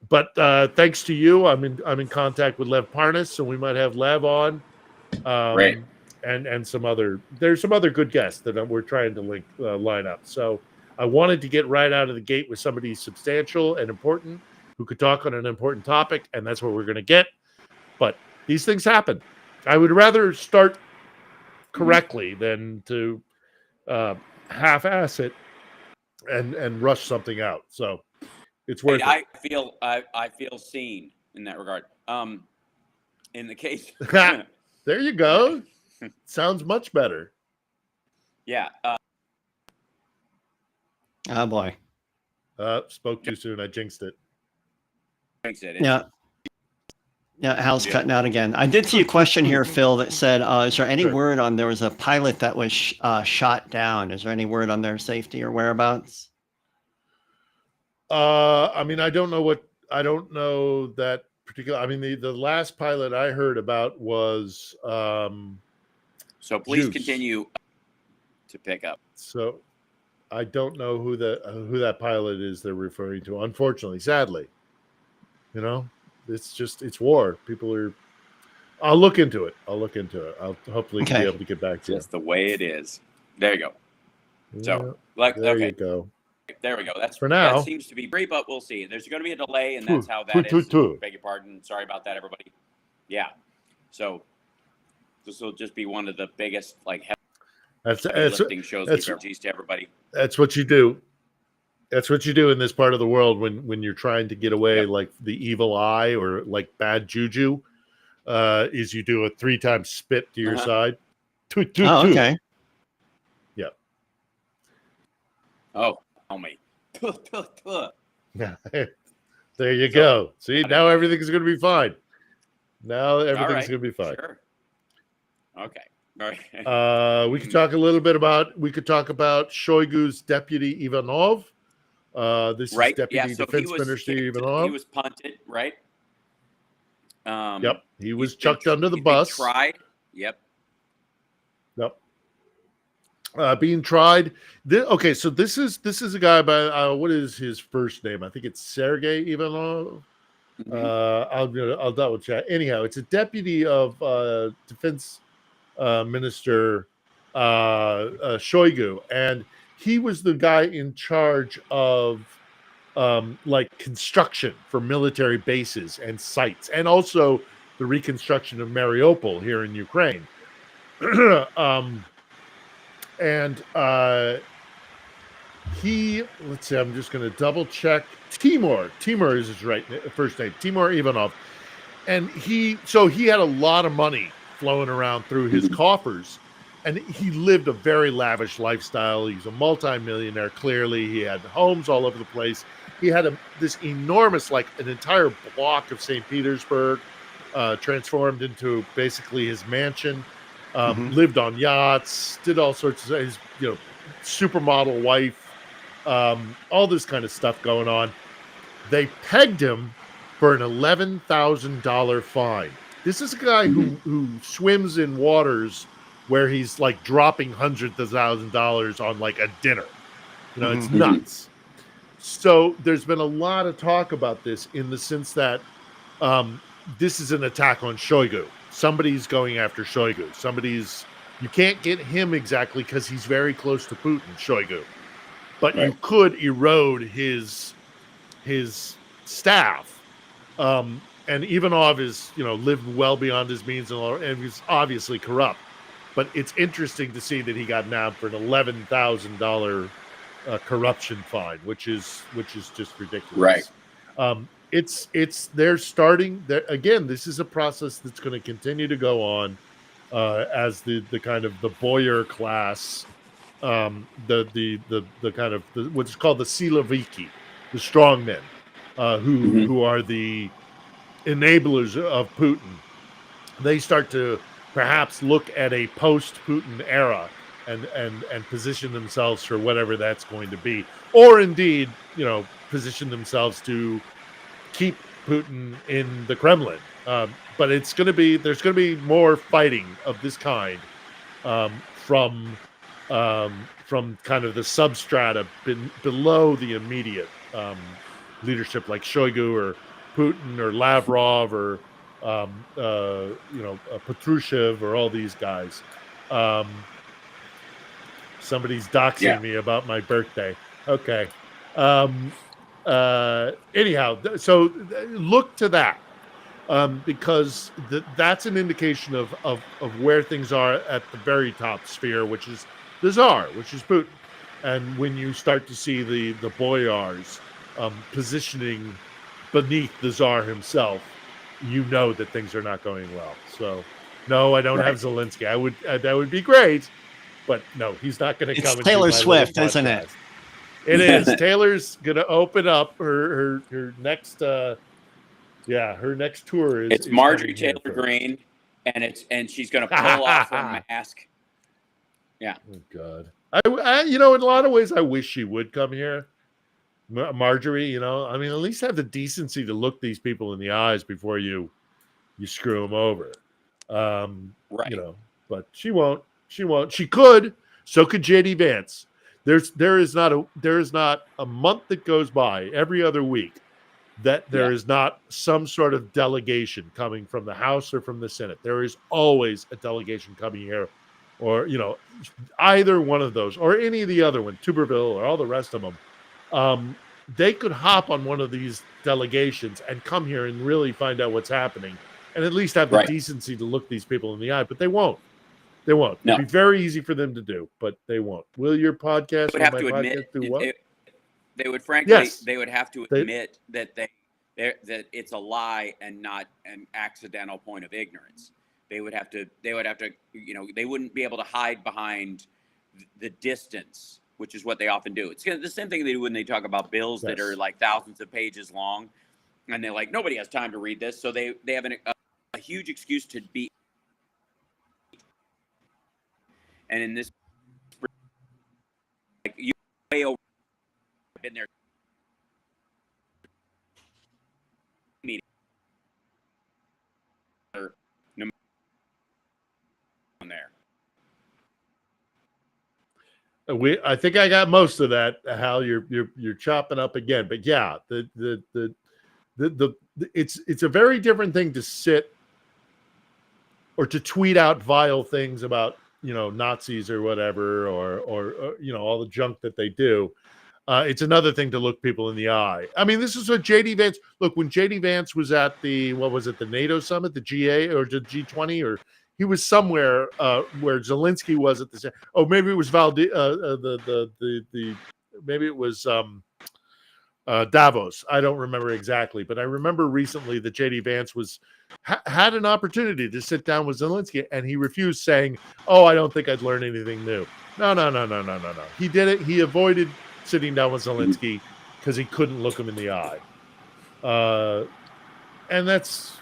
D: But thanks to you, I'm in contact with Lev Parnas, so we might have Lev on.
A: Right.
D: And there's some other good guests that we're trying to line up. So I wanted to get right out of the gate with somebody substantial and important who could talk on an important topic, and that's what we're going to get. But these things happen. I would rather start correctly than to half-ass it and rush something out. So it's worth it.
E: I feel seen in that regard. In the case,
D: there you go. Sounds much better.
E: Yeah.
B: Oh boy.
D: Spoke too soon. I jinxed it.
B: Yeah. Yeah, Hal's cutting out again. I did see a question here, Phil, that said, is there any word on there was a pilot that was shot down? Is there any word on their safety or whereabouts?
D: I mean, I don't know that particular. I mean, the last pilot I heard about was
E: so please
D: Juice.
E: Continue to pick up.
D: So I don't know who that pilot is they're referring to. Unfortunately, sadly, it's war. People are. I'll look into it. I'll hopefully be able to get back to you.
E: That's the way it is. There you go. So
D: there you go.
E: There we go. That's
D: for now.
E: That seems to be great, but we'll see. There's going to be a delay, and that's how that is. Beg your pardon. Sorry about that, everybody. Yeah. So this will just be one of the biggest lifting shows we've ever teased to everybody.
D: That's what you do. That's what you do in this part of the world when you're trying to get away, like the evil eye or like bad juju. Is you do a 3-time spit to your side.
B: Okay.
D: Yeah.
E: Oh me.
D: There you go. See, now everything's going to be fine. Now everything's going to be fine.
E: Sure. Okay. All right.
D: We could talk a little bit about. We could talk about Shoigu's deputy Ivanov. This is Deputy Defense Minister Ivanov.
E: He was punted, right?
D: Yep. He was chucked under the bus.
E: Tried. Yep.
D: Being tried. Okay, so this is a guy by what is his first name? I think it's Sergei Ivanov. I'll double check. Anyhow, it's a deputy of defense minister Shoigu, and he was the guy in charge of like construction for military bases and sites, and also the reconstruction of Mariupol here in Ukraine. And let's see, I'm just going to double check. Timur is his first name, Timur Ivanov. And he had a lot of money flowing around through his coffers, and he lived a very lavish lifestyle. He's a multimillionaire. Clearly, he had homes all over the place. He had this enormous, like an entire block of St. Petersburg, transformed into basically his mansion. Lived on yachts, did all sorts of his, supermodel wife, all this kind of stuff going on. They pegged him for an $11,000 fine. This is a guy who swims in waters where he's like dropping hundreds of $1,000s on like a dinner. It's nuts. So there's been a lot of talk about this in the sense that this is an attack on Shoigu. Somebody's going after Shoigu. You can't get him exactly because he's very close to Putin, Shoigu. But you could erode his staff. And Ivanov is, lived well beyond his means and he's obviously corrupt. But it's interesting to see that he got nabbed for an $11,000 corruption fine, which is just ridiculous. Right. They're starting there again. This is a process that's going to continue to go on as the kind of the boyar class, the kind of what's called the Siloviki, the strongmen, who are the enablers of Putin. They start to perhaps look at a post-Putin era and position themselves for whatever that's going to be, or indeed, position themselves to keep Putin in the Kremlin. But there's going to be more fighting of this kind from kind of the substrata below the immediate leadership, like Shoigu or Putin or Lavrov or Patrushev or all these guys. Somebody's doxing me about my birthday. Okay. Anyhow, so look to that because that's an indication of where things are at the very top sphere, which is the Tsar, which is Putin. And when you start to see the boyars positioning beneath the Tsar himself, that things are not going well. So, no, I don't have Zelensky. That would be great, but no, he's not going to come.
B: It's Taylor Swift, isn't it?
D: It is. Taylor's going to open up her next her next tour is.
E: It's Marjorie Taylor Greene, and she's going to pull off her mask. Yeah.
D: Oh God. I in a lot of ways I wish she would come here. Marjorie, at least have the decency to look these people in the eyes before you screw them over. Right. But she won't. She could. So could JD Vance. There is not a month that goes by every other week that there is not some sort of delegation coming from the House or from the Senate. There is always a delegation coming here, or either one of those or any of the other one, Tuberville or all the rest of them. They could hop on one of these delegations and come here and really find out what's happening, and at least have the decency to look these people in the eye. But they won't. They won't. No. It'd be very easy for them to do, but they won't. Will your podcast?
E: Would have to admit they would frankly. Yes. They would have to admit that that it's a lie and not an accidental point of ignorance. They would have to. They wouldn't be able to hide behind the distance, which is what they often do. It's the same thing they do when they talk about bills that are like thousands of pages long, and they're like, nobody has time to read this, so they have a huge excuse to be. And in this, like you way over, been there. Meeting. There.
D: I think I got most of that, Hal. You're chopping up again, but yeah, the it's a very different thing to sit or to tweet out vile things about, Nazis or whatever, or all the junk that they do. It's another thing to look people in the eye. I mean, this is what J.D. Vance. Look, when J.D. Vance was at the the NATO summit, the GA or the G20, or he was somewhere where Zelensky was at the same. Oh, maybe it was maybe it was Davos. I don't remember exactly, but I remember recently that J.D. Vance had an opportunity to sit down with Zelensky, and he refused, saying, "Oh, I don't think I'd learn anything new." No. He did it. He avoided sitting down with Zelensky because he couldn't look him in the eye. And that's,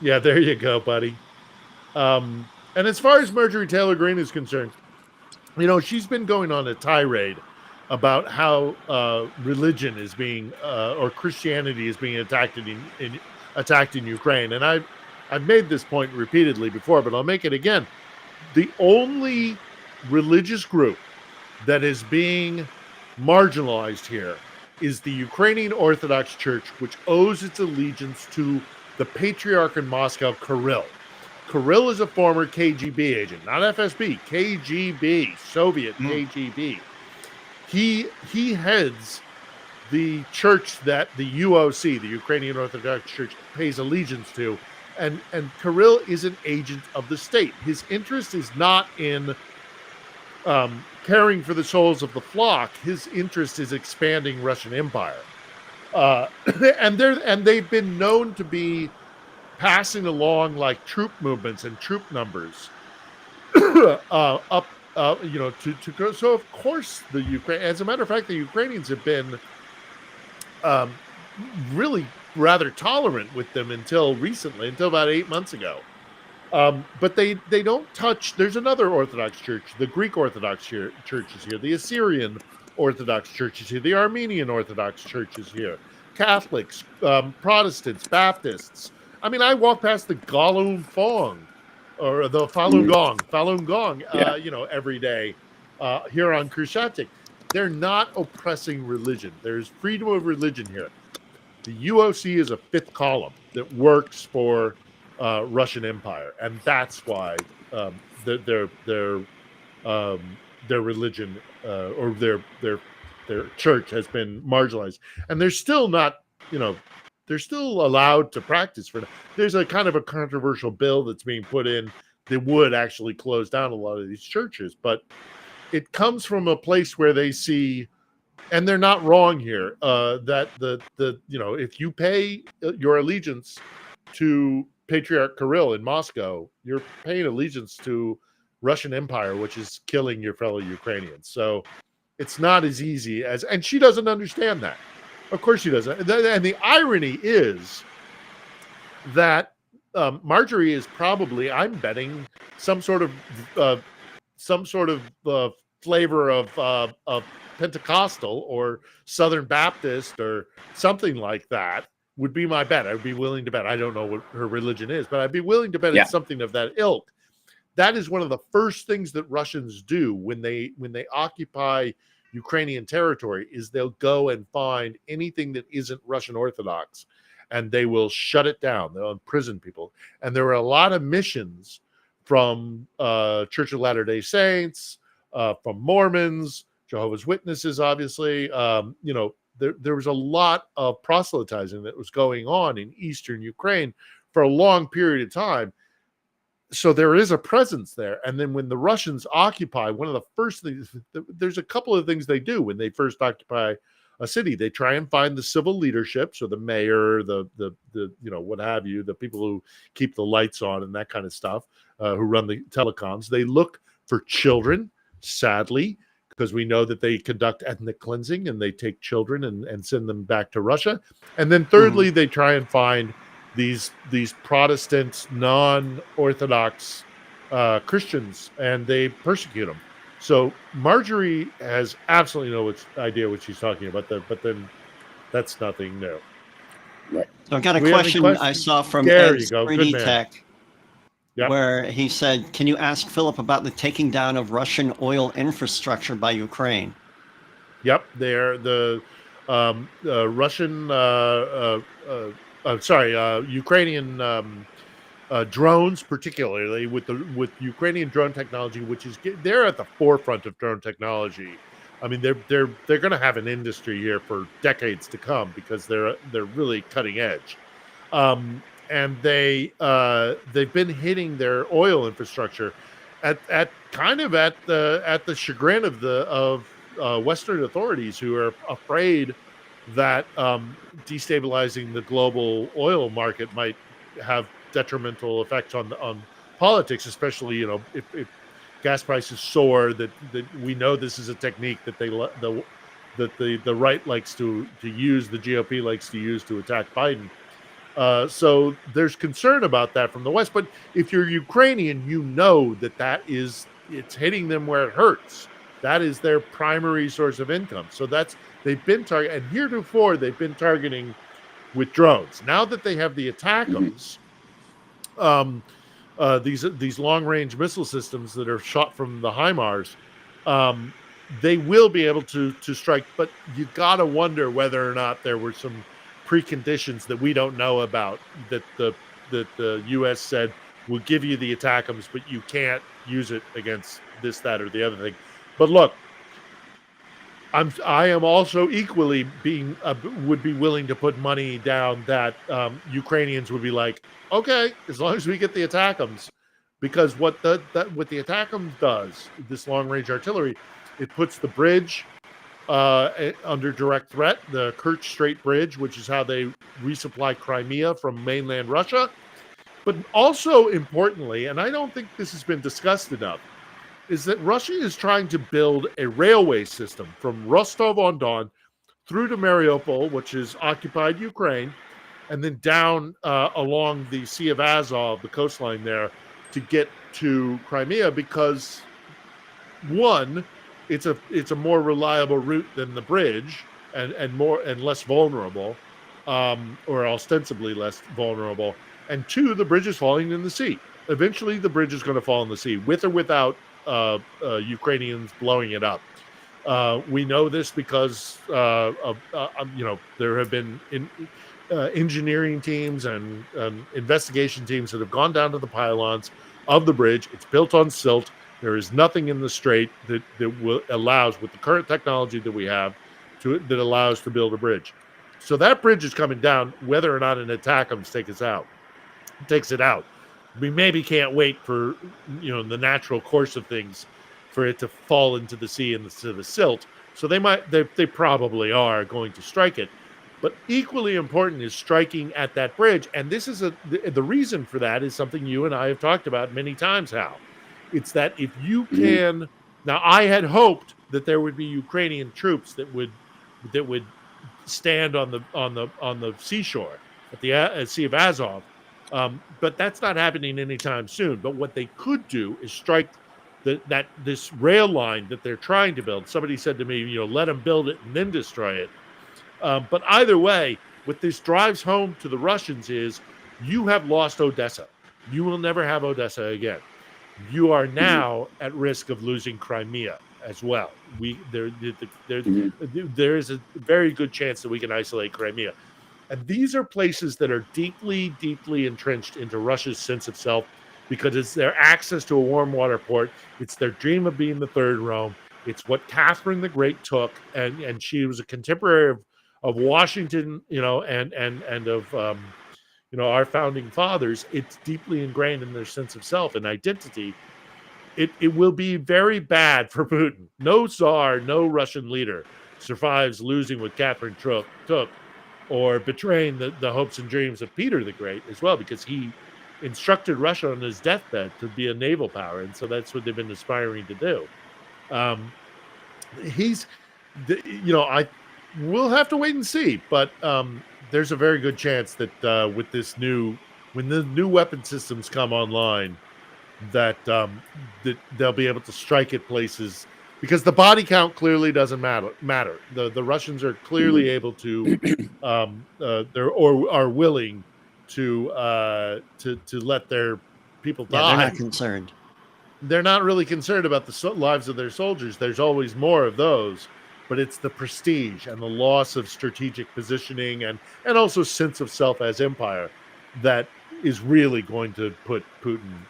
D: yeah, there you go, buddy. And as far as Marjorie Taylor Greene is concerned, she's been going on a tirade about how religion is being, or Christianity is being attacked in Ukraine. And I've made this point repeatedly before, but I'll make it again. The only religious group that is being marginalized here is the Ukrainian Orthodox Church, which owes its allegiance to the Patriarch in Moscow, Kirill. Kirill is a former KGB agent, not FSB, KGB, Soviet KGB. He heads the church that the UOC, the Ukrainian Orthodox Church, pays allegiance to, and Kirill is an agent of the state. His interest is not in caring for the souls of the flock. His interest is expanding Russian Empire, and they've been known to be passing along like troop movements and troop numbers up, to go. So of course the Ukraine. As a matter of fact, the Ukrainians have been really rather tolerant with them until recently, until about 8 months ago. But they don't touch. There's another Orthodox church. The Greek Orthodox church is here. The Assyrian Orthodox church is here. The Armenian Orthodox church is here. Catholics, Protestants, Baptists. I mean, I walk past the Falun Gong, or the Falun Gong, every day here on Krushatik. They're not oppressing religion. There's freedom of religion here. The UOC is a fifth column that works for Russian Empire, and that's why their religion or their church has been marginalized, and they're still not, they're still allowed to practice for. There's a kind of a controversial bill that's being put in that would actually close down a lot of these churches, but it comes from a place where they see, and they're not wrong here, that if you pay your allegiance to Patriarch Kirill in Moscow, you're paying allegiance to Russian Empire, which is killing your fellow Ukrainians. So it's not as easy as, and she doesn't understand that. Of course she doesn't. And the irony is that Marjorie is probably, I'm betting, some sort of flavor of Pentecostal or Southern Baptist or something like that. Would be my bet. I would be willing to bet. I don't know what her religion is, but I'd be willing to bet it's something of that ilk. That is one of the first things that Russians do when they occupy Ukrainian territory, is they'll go and find anything that isn't Russian Orthodox, and they will shut it down. They'll imprison people. And there are a lot of missions from Church of Latter-day Saints, from Mormons, Jehovah's Witnesses, obviously, There was a lot of proselytizing that was going on in eastern Ukraine for a long period of time. So there is a presence there. And then when the Russians occupy, one of the first things, there's a couple of things they do when they first occupy a city. They try and find the civil leadership, so the mayor, the what have you, the people who keep the lights on and that kind of stuff, who run the telecoms. They look for children, sadly, because we know that they conduct ethnic cleansing and they take children and send them back to Russia. And then thirdly, they try and find these Protestant, non-Orthodox Christians, and they persecute them. So Marjorie has absolutely no idea what she's talking about, but then that's nothing new.
B: Right. So I got a question I saw from Ed 3D Tech. Yep. Where he said, can you ask Philip about the taking down of Russian oil infrastructure by Ukraine?
D: Yep. The Ukrainian drones, particularly with Ukrainian drone technology, which is they're at the forefront of drone technology. I mean, they're going to have an industry here for decades to come because they're really cutting edge, and they've been hitting their oil infrastructure at kind of at the chagrin of Western authorities who are afraid that destabilizing the global oil market might have detrimental effects on politics, especially if gas prices soar. That we know this is a technique that the right likes to use, the GOP likes to use to attack Biden. So there's concern about that from the West. But if you're Ukrainian, you know it's hitting them where it hurts. That is their primary source of income. So they've been targeting, and heretofore they've been targeting with drones. Now that they have the ATACMS, these long-range missile systems that are shot from the HIMARS, they will be able to strike. But you got to wonder whether or not there were some preconditions that we don't know about that the U.S. said we'll give you the ATACMS, but you can't use it against this, that, or the other thing. But look, I am also equally would be willing to put money down that Ukrainians would be like, okay, as long as we get the ATACMS, because what the ATACMS does, this long range artillery, it puts the bridge under direct threat, the Kerch Strait Bridge, which is how they resupply Crimea from mainland Russia. But also importantly, and I don't think this has been discussed enough, is that Russia is trying to build a railway system from Rostov-on-Don through to Mariupol, which is occupied Ukraine, and then down along the Sea of Azov, the coastline there, to get to Crimea, because one, it's a more reliable route than the bridge, and less vulnerable, or ostensibly less vulnerable. And two, the bridge is falling in the sea. Eventually, the bridge is going to fall in the sea, with or without Ukrainians blowing it up. We know this because there have been engineering teams and investigation teams that have gone down to the pylons of the bridge. It's built on silt. There is nothing in the strait that allows, with the current technology that we have, that allows to build a bridge. So that bridge is coming down, whether or not an ATACMS takes it out. We maybe can't wait for the natural course of things for it to fall into the sea and to the silt. So they probably are going to strike it. But equally important is striking at that bridge. And this is the reason for that is something you and I have talked about many times, Hal. It's that if you can, now I had hoped that there would be Ukrainian troops that would stand on the seashore at the Sea of Azov, but that's not happening anytime soon. But what they could do is strike this rail line that they're trying to build. Somebody said to me, let them build it and then destroy it. But either way, what this drives home to the Russians is you have lost Odessa. You will never have Odessa again. You are now at risk of losing Crimea as well. There is a very good chance that we can isolate Crimea. And these are places that are deeply, deeply entrenched into Russia's sense of self, because it's their access to a warm water port. It's their dream of being the third Rome. It's what Catherine the Great took, and she was a contemporary of Washington, and of our founding fathers. It's deeply ingrained in their sense of self and identity. It will be very bad for Putin. No Tsar, no Russian leader survives losing what Catherine took, or betraying the hopes and dreams of Peter the Great as well, because he instructed Russia on his deathbed to be a naval power, and so that's what they've been aspiring to do. We'll have to wait and see, but there's a very good chance that when the new weapon systems come online, that they'll be able to strike at places, because the body count clearly doesn't matter. The Russians are clearly able to, are willing to let their people die.
B: Yeah, they're not concerned.
D: They're not really concerned about the lives of their soldiers. There's always more of those. but it's the prestige and the loss of strategic positioning and also sense of self as empire that is really going to put Putin,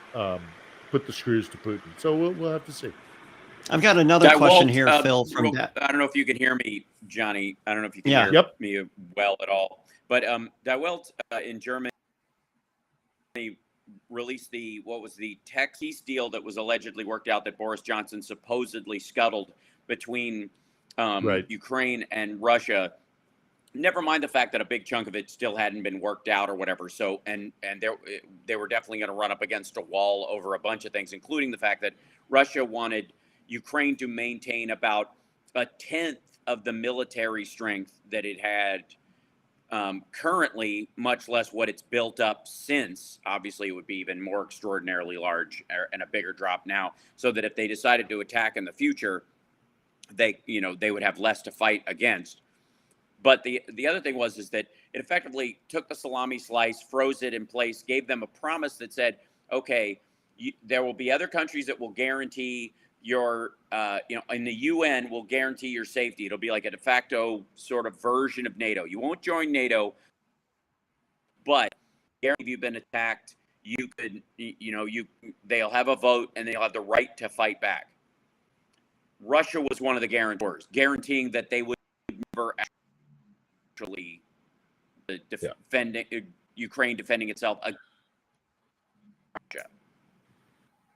D: put the screws to Putin. So we'll have to see.
B: I've got another question here, Phil. From
E: I don't know if you can hear me, Johnny. I don't know if you can hear me well at all. But Die Welt in Germany released the tech peace deal that was allegedly worked out that Boris Johnson supposedly scuttled between Ukraine and Russia. Never mind the fact that a big chunk of it still hadn't been worked out or whatever. So and they were definitely going to run up against a wall over a bunch of things, including the fact that Russia wanted Ukraine to maintain about 1/10 of the military strength that it had currently, much less what it's built up since. Obviously, it would be even more extraordinarily large and a bigger drop now, so that if they decided to attack in the future, they would have less to fight against. But the other thing is that it effectively took the salami slice, froze it in place, gave them a promise that said, okay, there will be other countries that will guarantee your, in the UN will guarantee your safety. It'll be like a de facto sort of version of NATO. You won't join NATO, but if you've been attacked, you could, they'll have a vote and they'll have the right to fight back. Russia was one of the guarantors, guaranteeing that they would never actually defending Ukraine defending itself against Russia.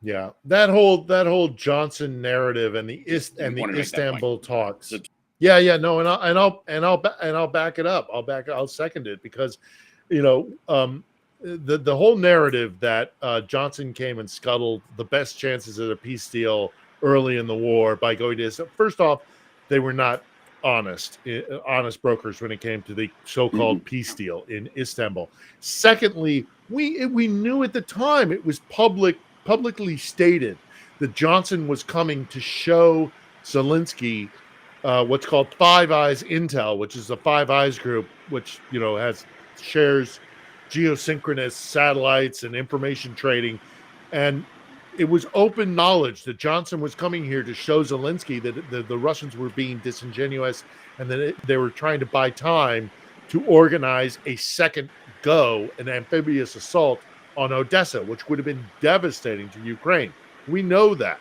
D: Yeah, that whole Johnson narrative and the Istanbul talks. No, and I'll back it up. I'll second it because, the whole narrative that Johnson came and scuttled the best chances at a peace deal early in the war by going to Istanbul. First off, they were not honest brokers when it came to the so-called peace deal in Istanbul. Secondly, we knew at the time, it was publicly stated that Johnson was coming to show Zelensky what's called Five Eyes Intel, which is the Five Eyes group, which shares geosynchronous satellites and information trading. And it was open knowledge that Johnson was coming here to show Zelensky that the Russians were being disingenuous and that they were trying to buy time to organize a second an amphibious assault on Odessa, which would have been devastating to Ukraine. We know that.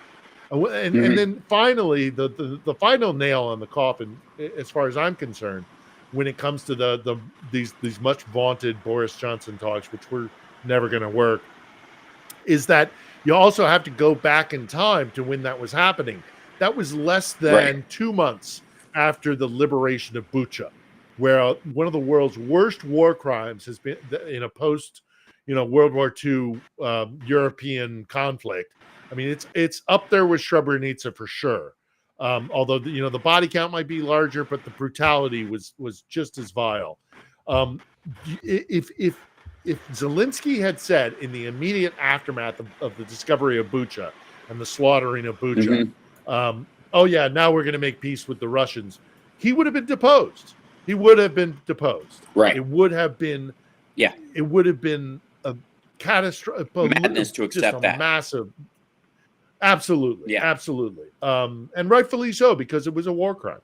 D: And then finally, the final nail on the coffin, as far as I'm concerned, when it comes to these much vaunted Boris Johnson talks, which were never going to work, is that you also have to go back in time to when that was happening. That was less than 2 months after the liberation of Bucha, where one of the world's worst war crimes has been in a post, World War II European conflict. I mean, it's up there with Srebrenica for sure. Although the body count might be larger, but the brutality was just as vile. If Zelensky had said in the immediate aftermath of the discovery of Bucha and the slaughtering of Bucha, now we're going to make peace with the Russians, he would have been deposed. Right. It would have been. Yeah. It would have been a catastrophic
E: madness to accept that.
D: Massive. Absolutely. Yeah. Absolutely. And rightfully so, because it was a war crime.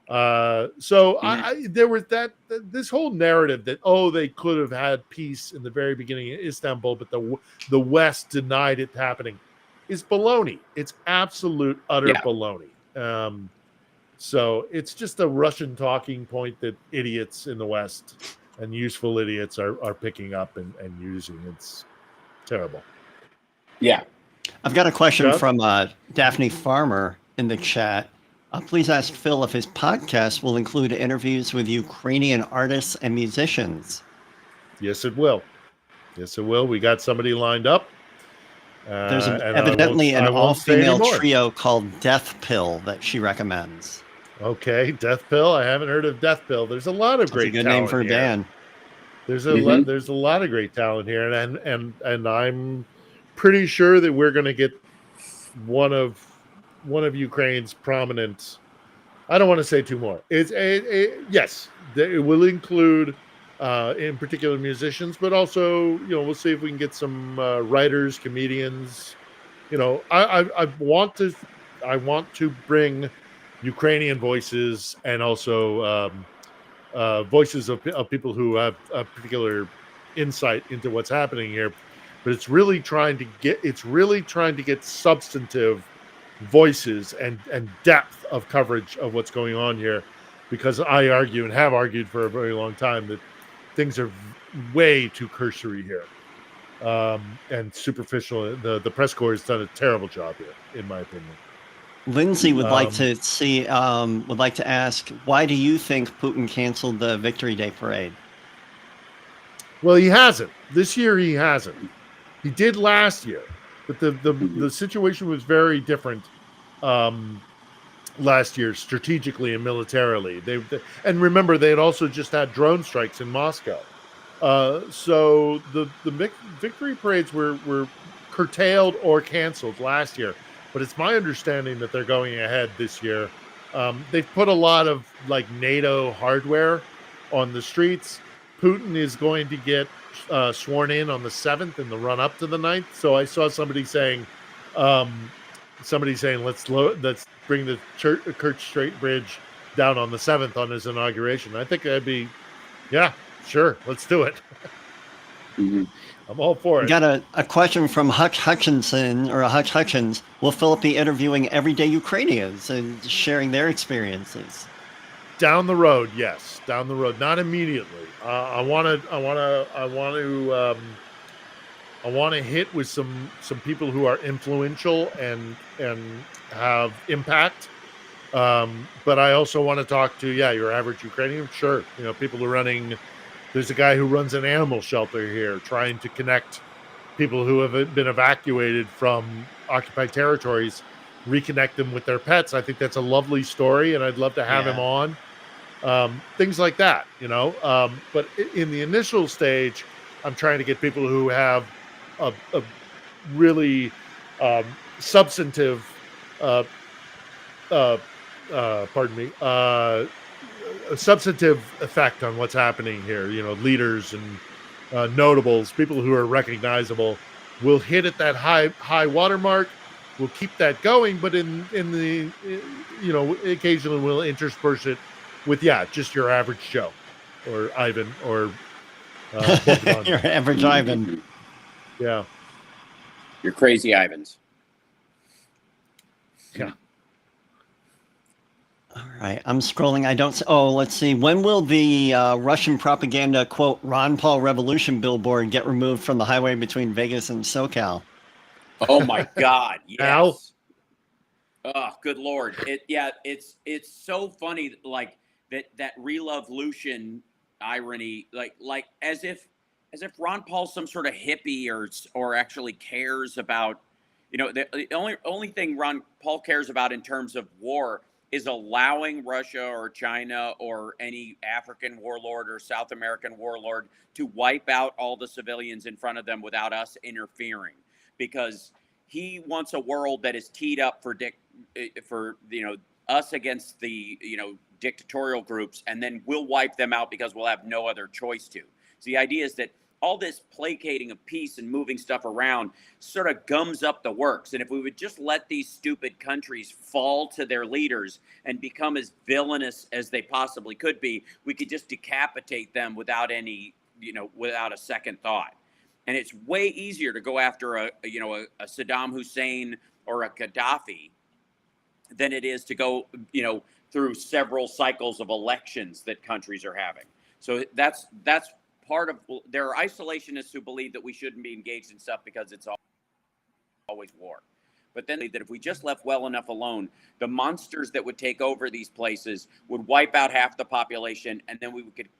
D: There was this whole narrative that they could have had peace in the very beginning in Istanbul, but the West denied it happening, is baloney. It's absolute utter baloney. So it's just a Russian talking point that idiots in the West and useful idiots are picking up and using. It's terrible.
E: Yeah.
B: I've got a question from Daphne Farmer in the chat. Please ask Phil if his podcast will include interviews with Ukrainian artists and musicians.
D: Yes, it will. We got somebody lined up.
B: There's evidently an all-female trio called Death Pill that she recommends.
D: Okay, Death Pill. I haven't heard of Death Pill. There's a lot of great talent.
B: That's a good name for a band.
D: There's a lot of great talent here, and I'm pretty sure that we're going to get one of Ukraine's prominent. I don't want to say two more. Yes, it will include in particular musicians, but also we'll see if we can get some writers, comedians. I want to bring Ukrainian voices and also voices of people who have a particular insight into what's happening here. But it's really trying to get substantive voices and depth of coverage of what's going on here, because I argue and have argued for a very long time that things are way too cursory here and superficial. The press corps has done a terrible job here, in my opinion.
B: Lindsay would like to ask, why do you think Putin canceled the Victory Day parade?
D: Well, he hasn't. This year he hasn't. He did last year, but the situation was very different last year, strategically and militarily. And remember, they had also just had drone strikes in Moscow. So the victory parades were curtailed or canceled last year. But it's my understanding that they're going ahead this year. They've put a lot of like NATO hardware on the streets. Putin is going to get sworn in on the 7th in the run up to the 9th. So I saw somebody saying, let's bring the Kerch Strait Bridge down on the 7th on his inauguration. I think that'd be, yeah, sure, let's do it.
E: Mm-hmm.
D: I'm all for it.
B: We got a question from Hutch Hutchinson. Will Philip be interviewing everyday Ukrainians and sharing their experiences?
D: Down the road, yes. Down the road, not immediately. I want to hit with some people who are influential and have impact. But I also want to talk to your average Ukrainian. Sure, people who are running. There's a guy who runs an animal shelter here, trying to connect people who have been evacuated from occupied territories, reconnect them with their pets. I think that's a lovely story, and I'd love to have him on. Things like that, But in the initial stage, I'm trying to get people who have a really substantive, a substantive effect on what's happening here. Leaders and notables, people who are recognizable, will hit at that high watermark. We'll keep that going, but in the occasionally we'll intersperse it with just your average Joe or Ivan or
B: your average Ivan.
D: Yeah,
E: your crazy Ivans.
D: Yeah.
B: All right, I'm scrolling. Let's see. When will the Russian propaganda, quote, Ron Paul Revolution billboard get removed from the highway between Vegas and SoCal?
E: Oh my God! Yes.
D: Al?
E: Oh, good Lord! It's so funny, like that revolution irony, like as if Ron Paul's some sort of hippie or actually cares about, the only thing Ron Paul cares about in terms of war is allowing Russia or China or any African warlord or South American warlord to wipe out all the civilians in front of them without us interfering, because he wants a world that is teed up for us against the dictatorial groups, and then we'll wipe them out because we'll have no other choice to. So the idea is that all this placating of peace and moving stuff around sort of gums up the works. And if we would just let these stupid countries fall to their leaders and become as villainous as they possibly could be, we could just decapitate them without without a second thought. And it's way easier to go after a Saddam Hussein or a Gaddafi than it is to go, through several cycles of elections that countries are having. So that's part of. There are isolationists who believe that we shouldn't be engaged in stuff because it's always war. But then that if we just left well enough alone, the monsters that would take over these places would wipe out half the population, and then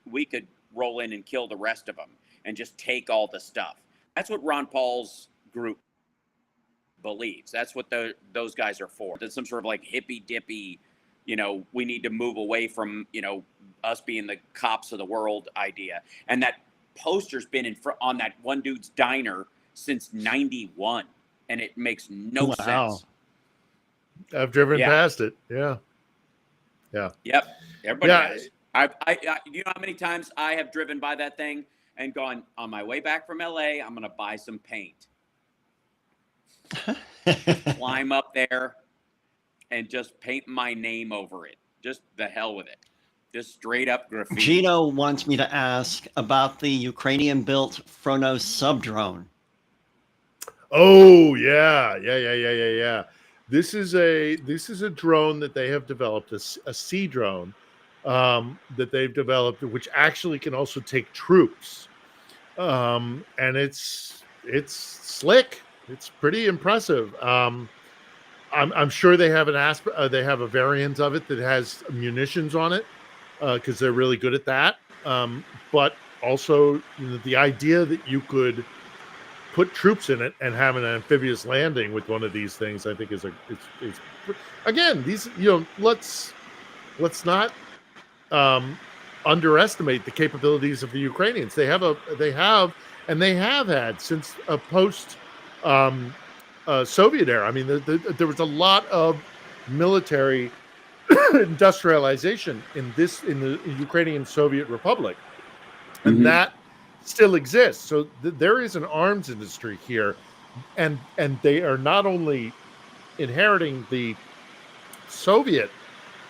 E: we could roll in and kill the rest of them and just take all the stuff. That's what Ron Paul's group believes. That's what those guys are for. There's some sort of like hippy dippy, we need to move away from, us being the cops of the world idea. And that poster's been on that one dude's diner since 91, and it makes no sense.
D: I've driven past it. Yeah.
E: Yep. Everybody has. I you know how many times I have driven by that thing and gone, on my way back from LA, I'm going to buy some paint. Climb up there, and just paint my name over it. Just the hell with it. Just straight up graffiti.
B: Gino wants me to ask about the Ukrainian-built Frono sub-drone.
D: Oh yeah. This is a drone that they have developed, a sea drone that they've developed, which actually can also take troops. And it's slick. It's pretty impressive. I'm sure they have they have a variant of it that has munitions on it because they're really good at that. But also, the idea that you could put troops in it and have an amphibious landing with one of these things, I think is again, these, let's not underestimate the capabilities of the Ukrainians. They have had since a post Soviet era. I mean, there was a lot of military industrialization in the Ukrainian Soviet Republic, and that still exists. So there is an arms industry here, and they are not only inheriting the Soviet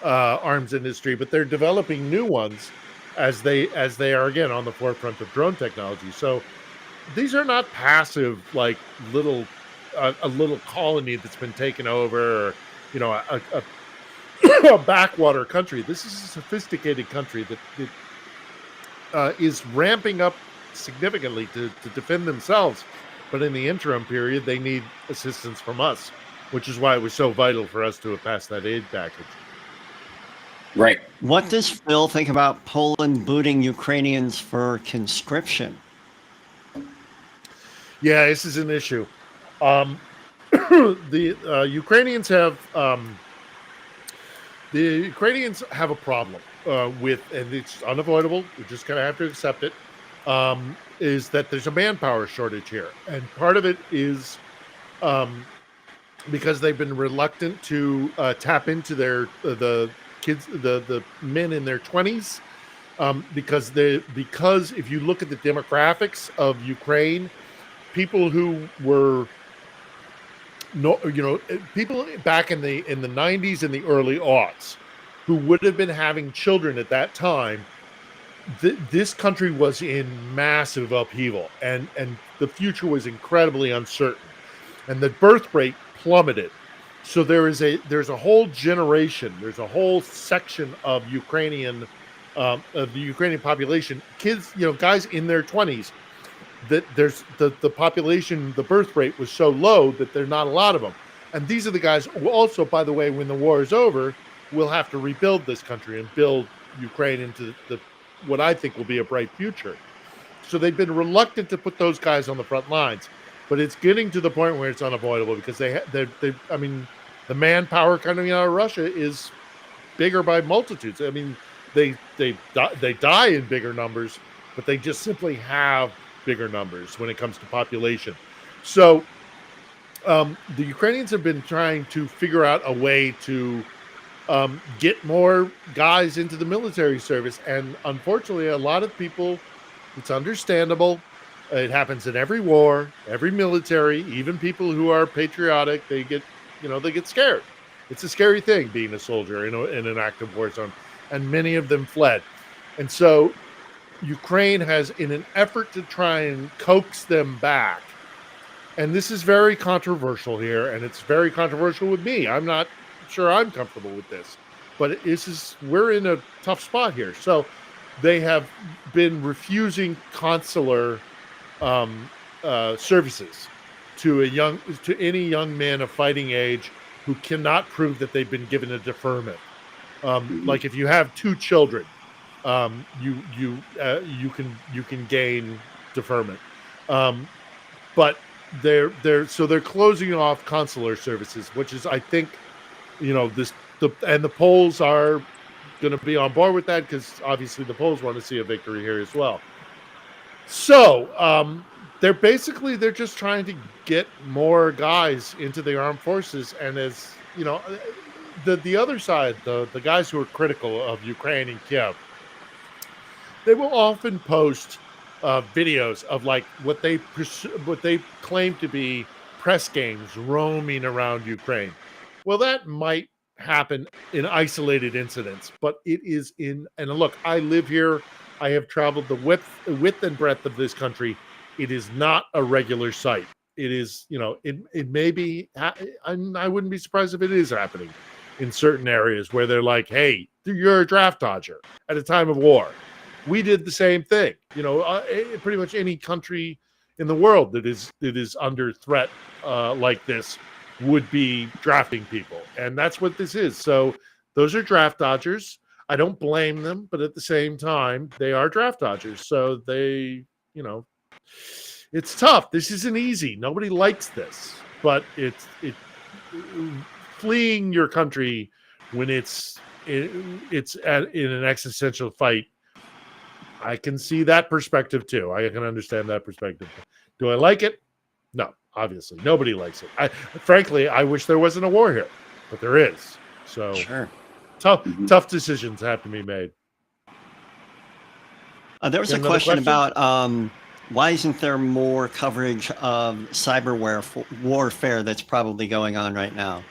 D: arms industry, but they're developing new ones as they are again on the forefront of drone technology. So these are not passive, like a little colony that's been taken over, or a backwater country. This is a sophisticated country that is ramping up significantly to defend themselves, but in the interim period they need assistance from us, which is why it was so vital for us to have passed that aid package.
E: Right.
B: What does Phil think about Poland booting Ukrainians for conscription?
D: Yeah, this is an issue. The Ukrainians have a problem with, and it's unavoidable, we just kind of have to accept it, is that there's a manpower shortage here. And part of it is because they've been reluctant to tap into the kids, the men in their 20s, because if you look at the demographics of Ukraine, people who were people back in the 90s and the early aughts who would have been having children at that time, this country was in massive upheaval, and the future was incredibly uncertain, and the birth rate plummeted. So there's a whole generation, there's a whole section of the Ukrainian population, kids, guys in their 20s, that there's the population, the birth rate was so low that there are not a lot of them. And these are the guys who also, by the way, when the war is over, will have to rebuild this country and build Ukraine into what I think will be a bright future. So they've been reluctant to put those guys on the front lines, but it's getting to the point where it's unavoidable, because I mean, the manpower coming out of Russia is bigger by multitudes. I mean, they die in bigger numbers, but they just simply have bigger numbers when it comes to population. So the Ukrainians have been trying to figure out a way to get more guys into the military service. And unfortunately, a lot of people, it's understandable. It happens in every war, every military, even people who are patriotic, they get scared. It's a scary thing being a soldier in an active war zone. And many of them fled. And so Ukraine has, in an effort to try and coax them back, and this is very controversial here, and it's very controversial with me. I'm not sure I'm comfortable with this, but we're in a tough spot here. So they have been refusing consular services to any young man of fighting age who cannot prove that they've been given a deferment. Like if you have 2 children, you can gain deferment, but they're closing off consular services, which is, I think, and the Poles are going to be on board with that, because obviously the Poles want to see a victory here as well. So they're just trying to get more guys into the armed forces, and as you know, the other side, the guys who are critical of Ukraine and Kiev, they will often post videos of like what they claim to be press gangs roaming around Ukraine. Well, that might happen in isolated incidents, but it is and look, I live here. I have traveled the width and breadth of this country. It is not a regular sight. It is, it may be, I wouldn't be surprised if it is happening in certain areas where they're like, hey, you're a draft dodger at a time of war. We did the same thing. Pretty much any country in the world that is under threat like this would be drafting people. And that's what this is. So those are draft dodgers. I don't blame them, but at the same time, they are draft dodgers. So they, it's tough. This isn't easy. Nobody likes this, but it's fleeing your country when it's in an existential fight. I can see that perspective too. I can understand that perspective. Do I like it? No, obviously nobody likes it. Frankly, I wish there wasn't a war here, but there is. So
B: sure.
D: Tough decisions have to be made.
B: There was a question about why isn't there more coverage of cyber warfare that's probably going on right now?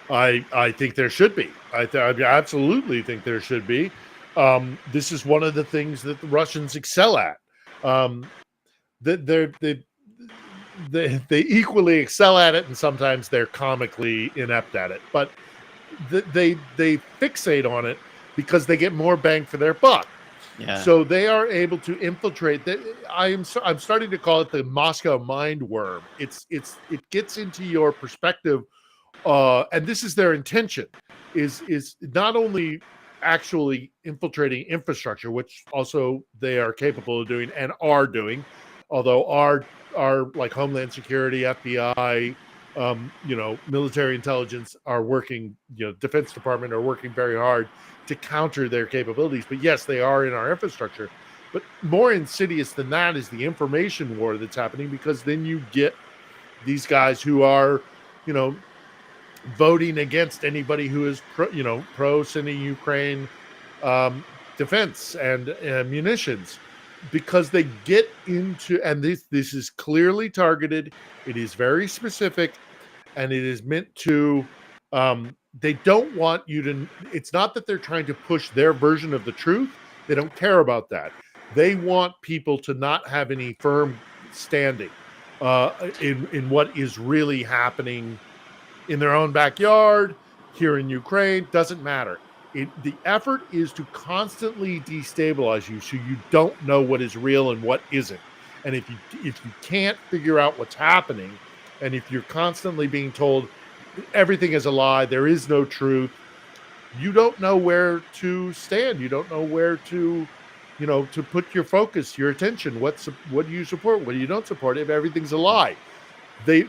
D: I think there should be. I absolutely think there should be. This is one of the things that the Russians excel at. They equally excel at it, and sometimes they're comically inept at it. But they fixate on it because they get more bang for their buck.
B: Yeah.
D: So they are able to infiltrate. I'm starting to call it the Moscow mind worm. It gets into your perspective, and this is their intention. Is not only actually infiltrating infrastructure, which also they are capable of doing and are doing, although our like Homeland Security, FBI, military intelligence are working, Defense Department are working very hard to counter their capabilities. But yes, they are in our infrastructure. But more insidious than that is the information war that's happening, because then you get these guys who are, voting against anybody who is pro sending Ukraine defense and munitions, because they get into, and this is clearly targeted. It is very specific, and it is meant to. They don't want you to. It's not that they're trying to push their version of the truth. They don't care about that. They want people to not have any firm standing in what is really happening in their own backyard, here in Ukraine. Doesn't matter. The effort is to constantly destabilize you, so you don't know what is real and what isn't. And if you can't figure out what's happening, and if you're constantly being told everything is a lie, there is no truth, you don't know where to stand. You don't know where to put your focus, your attention. What do you support? What do you don't support? If everything's a lie, they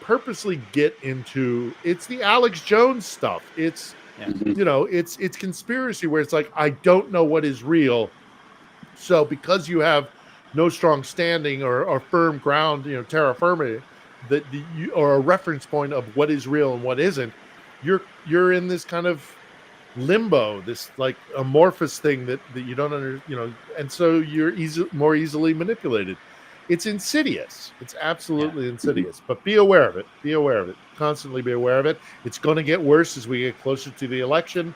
D: purposely get into, it's the Alex Jones stuff. It's, it's conspiracy where it's like, I don't know what is real. So because you have no strong standing or firm ground, terra firma, or a reference point of what is real and what isn't, you're in this kind of limbo, this like amorphous thing that you don't and so you're more easily manipulated. It's insidious. It's absolutely insidious. But be aware of it. Be aware of it. Constantly be aware of it. It's going to get worse as we get closer to the election.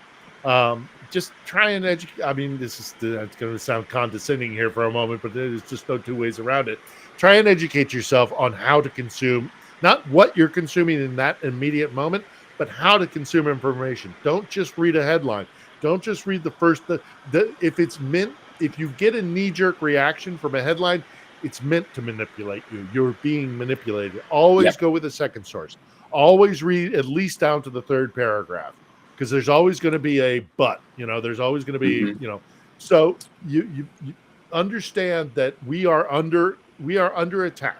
D: Just try and educate. I mean, it's going to sound condescending here for a moment, but there's just no two ways around it. Try and educate yourself on how to consume, not what you're consuming in that immediate moment, but how to consume information. Don't just read a headline. Don't just read the first. If you get a knee-jerk reaction from a headline, it's meant to manipulate you. You're being manipulated. Always go with a second source. Always read at least down to the third paragraph, because there's always going to be a but. There's always going to be, So you understand that we are under attack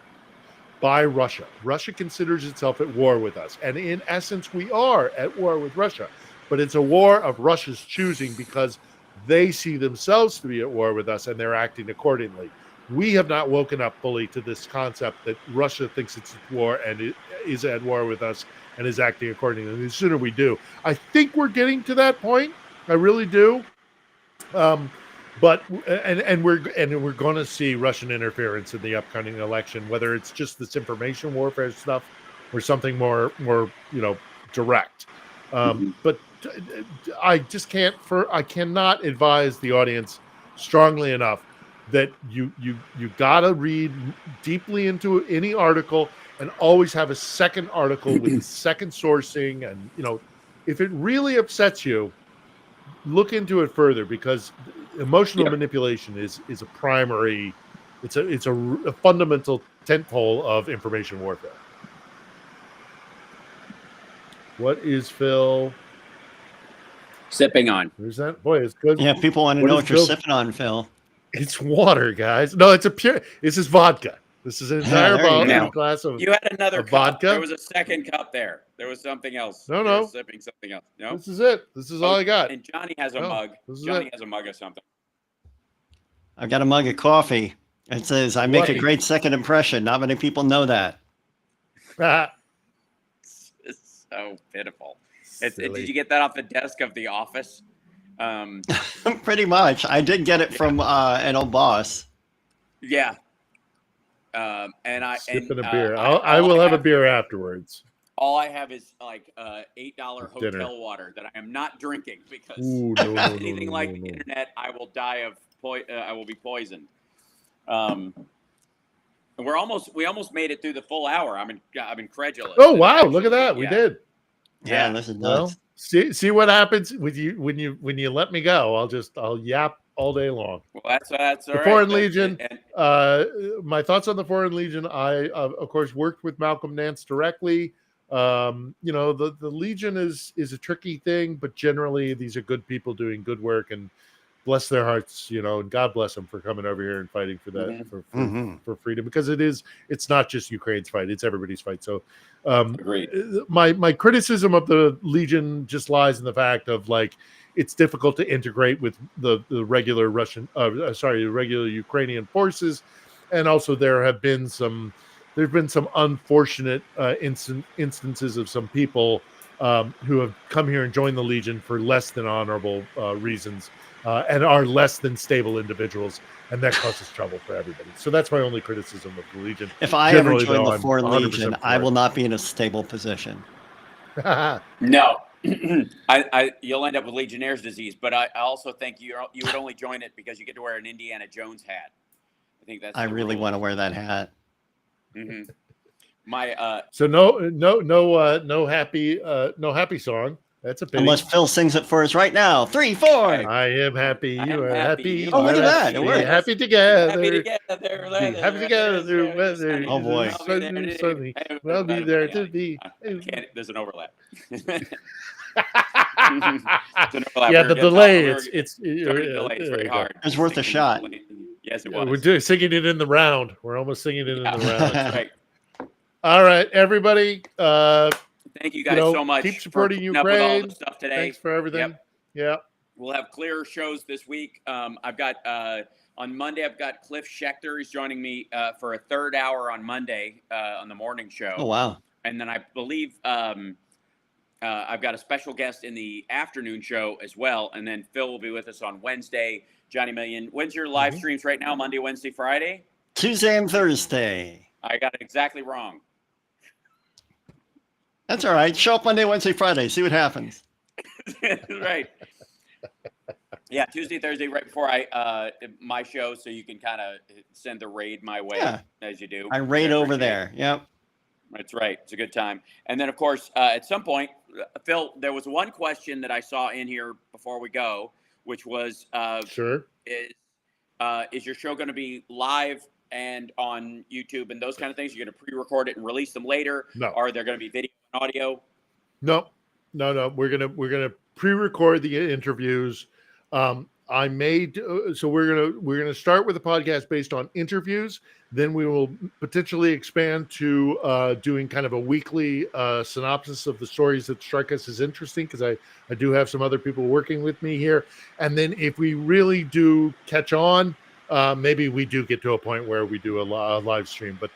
D: by Russia. Russia considers itself at war with us, and in essence, we are at war with Russia. But it's a war of Russia's choosing, because they see themselves to be at war with us, and they're acting accordingly. We have not woken up fully to this concept that Russia thinks it's at war and it is at war with us and is acting accordingly. And the sooner we do, I think we're getting to that point. I really do. But we're going to see Russian interference in the upcoming election, whether it's just this information warfare stuff or something more direct. But I just I cannot advise the audience strongly enough that you gotta read deeply into any article and always have a second article with second sourcing. And if it really upsets you, look into it further, because emotional manipulation is a primary, it's a fundamental tentpole of information warfare. What is Phil
E: sipping on?
D: Where's that? Boy, it's good.
B: Yeah, people want to know what you're sipping on, Phil.
D: It's water, guys. No, this is vodka. This is an entire glass of
E: You had another cup.
D: Vodka.
E: There was a second cup there. There was something else.
D: No.
E: Sipping something else. No.
D: This is it. This is all I got.
E: And Johnny has a mug. Johnny has a mug of something.
B: I've got a mug of coffee. It says, I make a great second impression. Not many people know that.
E: It's so pitiful. Did you get that off the desk of the office?
B: Pretty much. I did get it from an old boss.
E: Yeah. And I
D: sipping a beer. I will have a beer afterwards.
E: All I have is like $8 hotel water that I am not drinking, because anything like the internet, I will die of I will be poisoned. And we almost made it through the full hour. I'm incredulous.
D: Oh wow! Look at that. We did.
B: Yeah, this is nuts.
D: See what happens with you when you let me go. I'll yap all day long.
E: Well, that's all right.
D: The Foreign Legion. My thoughts on the Foreign Legion. I of course worked with Malcolm Nance directly. The Legion is a tricky thing, but generally these are good people doing good work, and bless their hearts, and God bless them for coming over here and fighting for that, for freedom, because it's not just Ukraine's fight, it's everybody's fight. So my criticism of the Legion just lies in the fact of it's difficult to integrate with the regular regular Ukrainian forces. And also there've been some unfortunate instances of some people who have come here and joined the Legion for less than honorable reasons, and are less than stable individuals, and that causes trouble for everybody. So that's my only criticism of the Legion.
B: If I ever join the Foreign Legion, I will not be in a stable position.
E: No. You'll end up with Legionnaire's disease, but I also think you would only join it because you get to wear an Indiana Jones hat. I think that's.
B: I really want to wear that hat.
E: Mm-hmm.
D: So no happy song. That's a pity.
B: Unless Phil sings it for us right now. 3, 4.
D: I am happy. You are happy.
B: Oh, look at that. It works.
D: Happy together.
E: Happy together.
D: Happy together. Weather.
B: Oh boy.
D: Sunny. We'll be there to be.
E: There's an overlap.
D: Yeah, the delay. It's
E: very hard.
B: It's worth a shot.
E: Yes, it was.
D: We're singing it in the round. We're almost singing it in the round.
E: That's right.
D: All right, everybody.
E: Thank you guys so much.
D: Keep supporting Ukraine.
E: With all the stuff today.
D: Thanks for everything.
E: Yep.
D: Yeah.
E: We'll have clearer shows this week. I've got on Monday. I've got Cliff Schechter. He's joining me for a third hour on Monday on the morning show.
B: Oh wow!
E: And then I believe I've got a special guest in the afternoon show as well. And then Phil will be with us on Wednesday. Johnny Million. When's your live streams right now? Monday, Wednesday, Friday?
B: Tuesday and Thursday.
E: I got it exactly wrong.
B: That's all right. Show up Monday, Wednesday, Friday. See what happens.
E: Right. Yeah, Tuesday, Thursday, right before my show, so you can kind of send the raid my way as you do.
B: I raid over there. Yep.
E: That's right. It's a good time. And then, of course, at some point, Phil, there was one question that I saw in here before we go, which was,
D: sure,
E: is your show going to be live and on YouTube and those kind of things? You're going to pre-record it and release them later?
D: No.
E: Are there going to be video and audio?
D: No. We're gonna pre-record the interviews. So we're gonna start with a podcast based on interviews. Then we will potentially expand to doing kind of a weekly synopsis of the stories that strike us as interesting, because I do have some other people working with me here. And then if we really do catch on, maybe we do get to a point where we do a live stream. But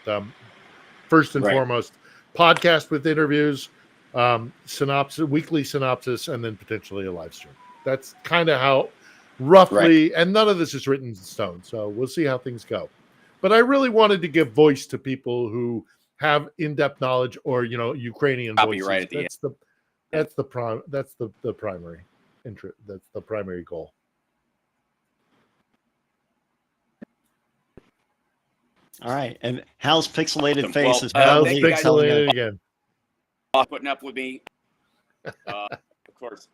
D: first and foremost, podcast with interviews, weekly synopsis, and then potentially a live stream. That's kind of how roughly, and none of this is written in stone, so we'll see how things go. But I really wanted to give voice to people who have in-depth knowledge or Ukrainian voices.
E: Right at the end.
D: That's the primary interest. That's the primary goal.
B: All right. And Hal's pixelated
E: Awesome.
B: face
E: Well,
B: is
D: Hal's
E: thank you guys
D: pixelated again.
E: Putting up with me. Of course.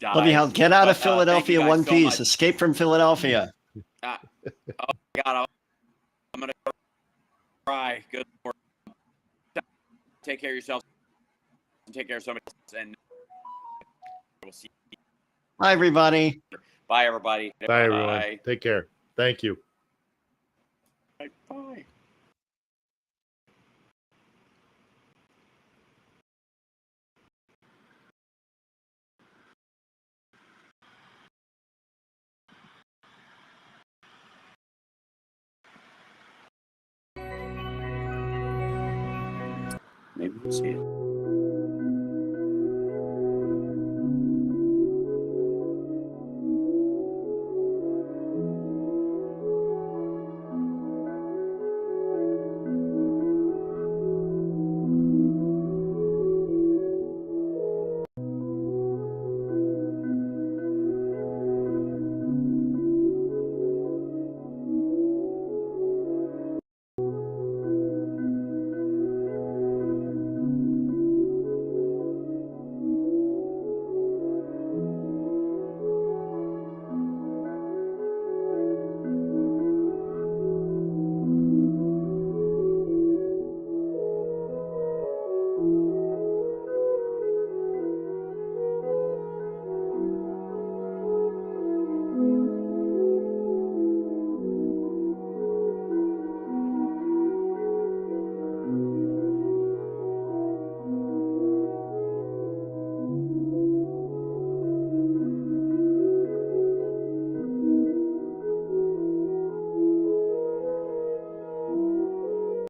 B: Love you, Hal. Get out of
E: But, thank you
B: Philadelphia
E: guys
B: one
E: so
B: piece.
E: much.
B: Escape from Philadelphia.
E: Oh God, I'm gonna cry. Good Lord. Take care of yourself. Take care of somebody else, and we'll see you.
B: Bye, everybody.
E: Bye, everybody.
D: Bye, everyone. Take care. Thank you.
E: Bye. Bye. Maybe we'll see it.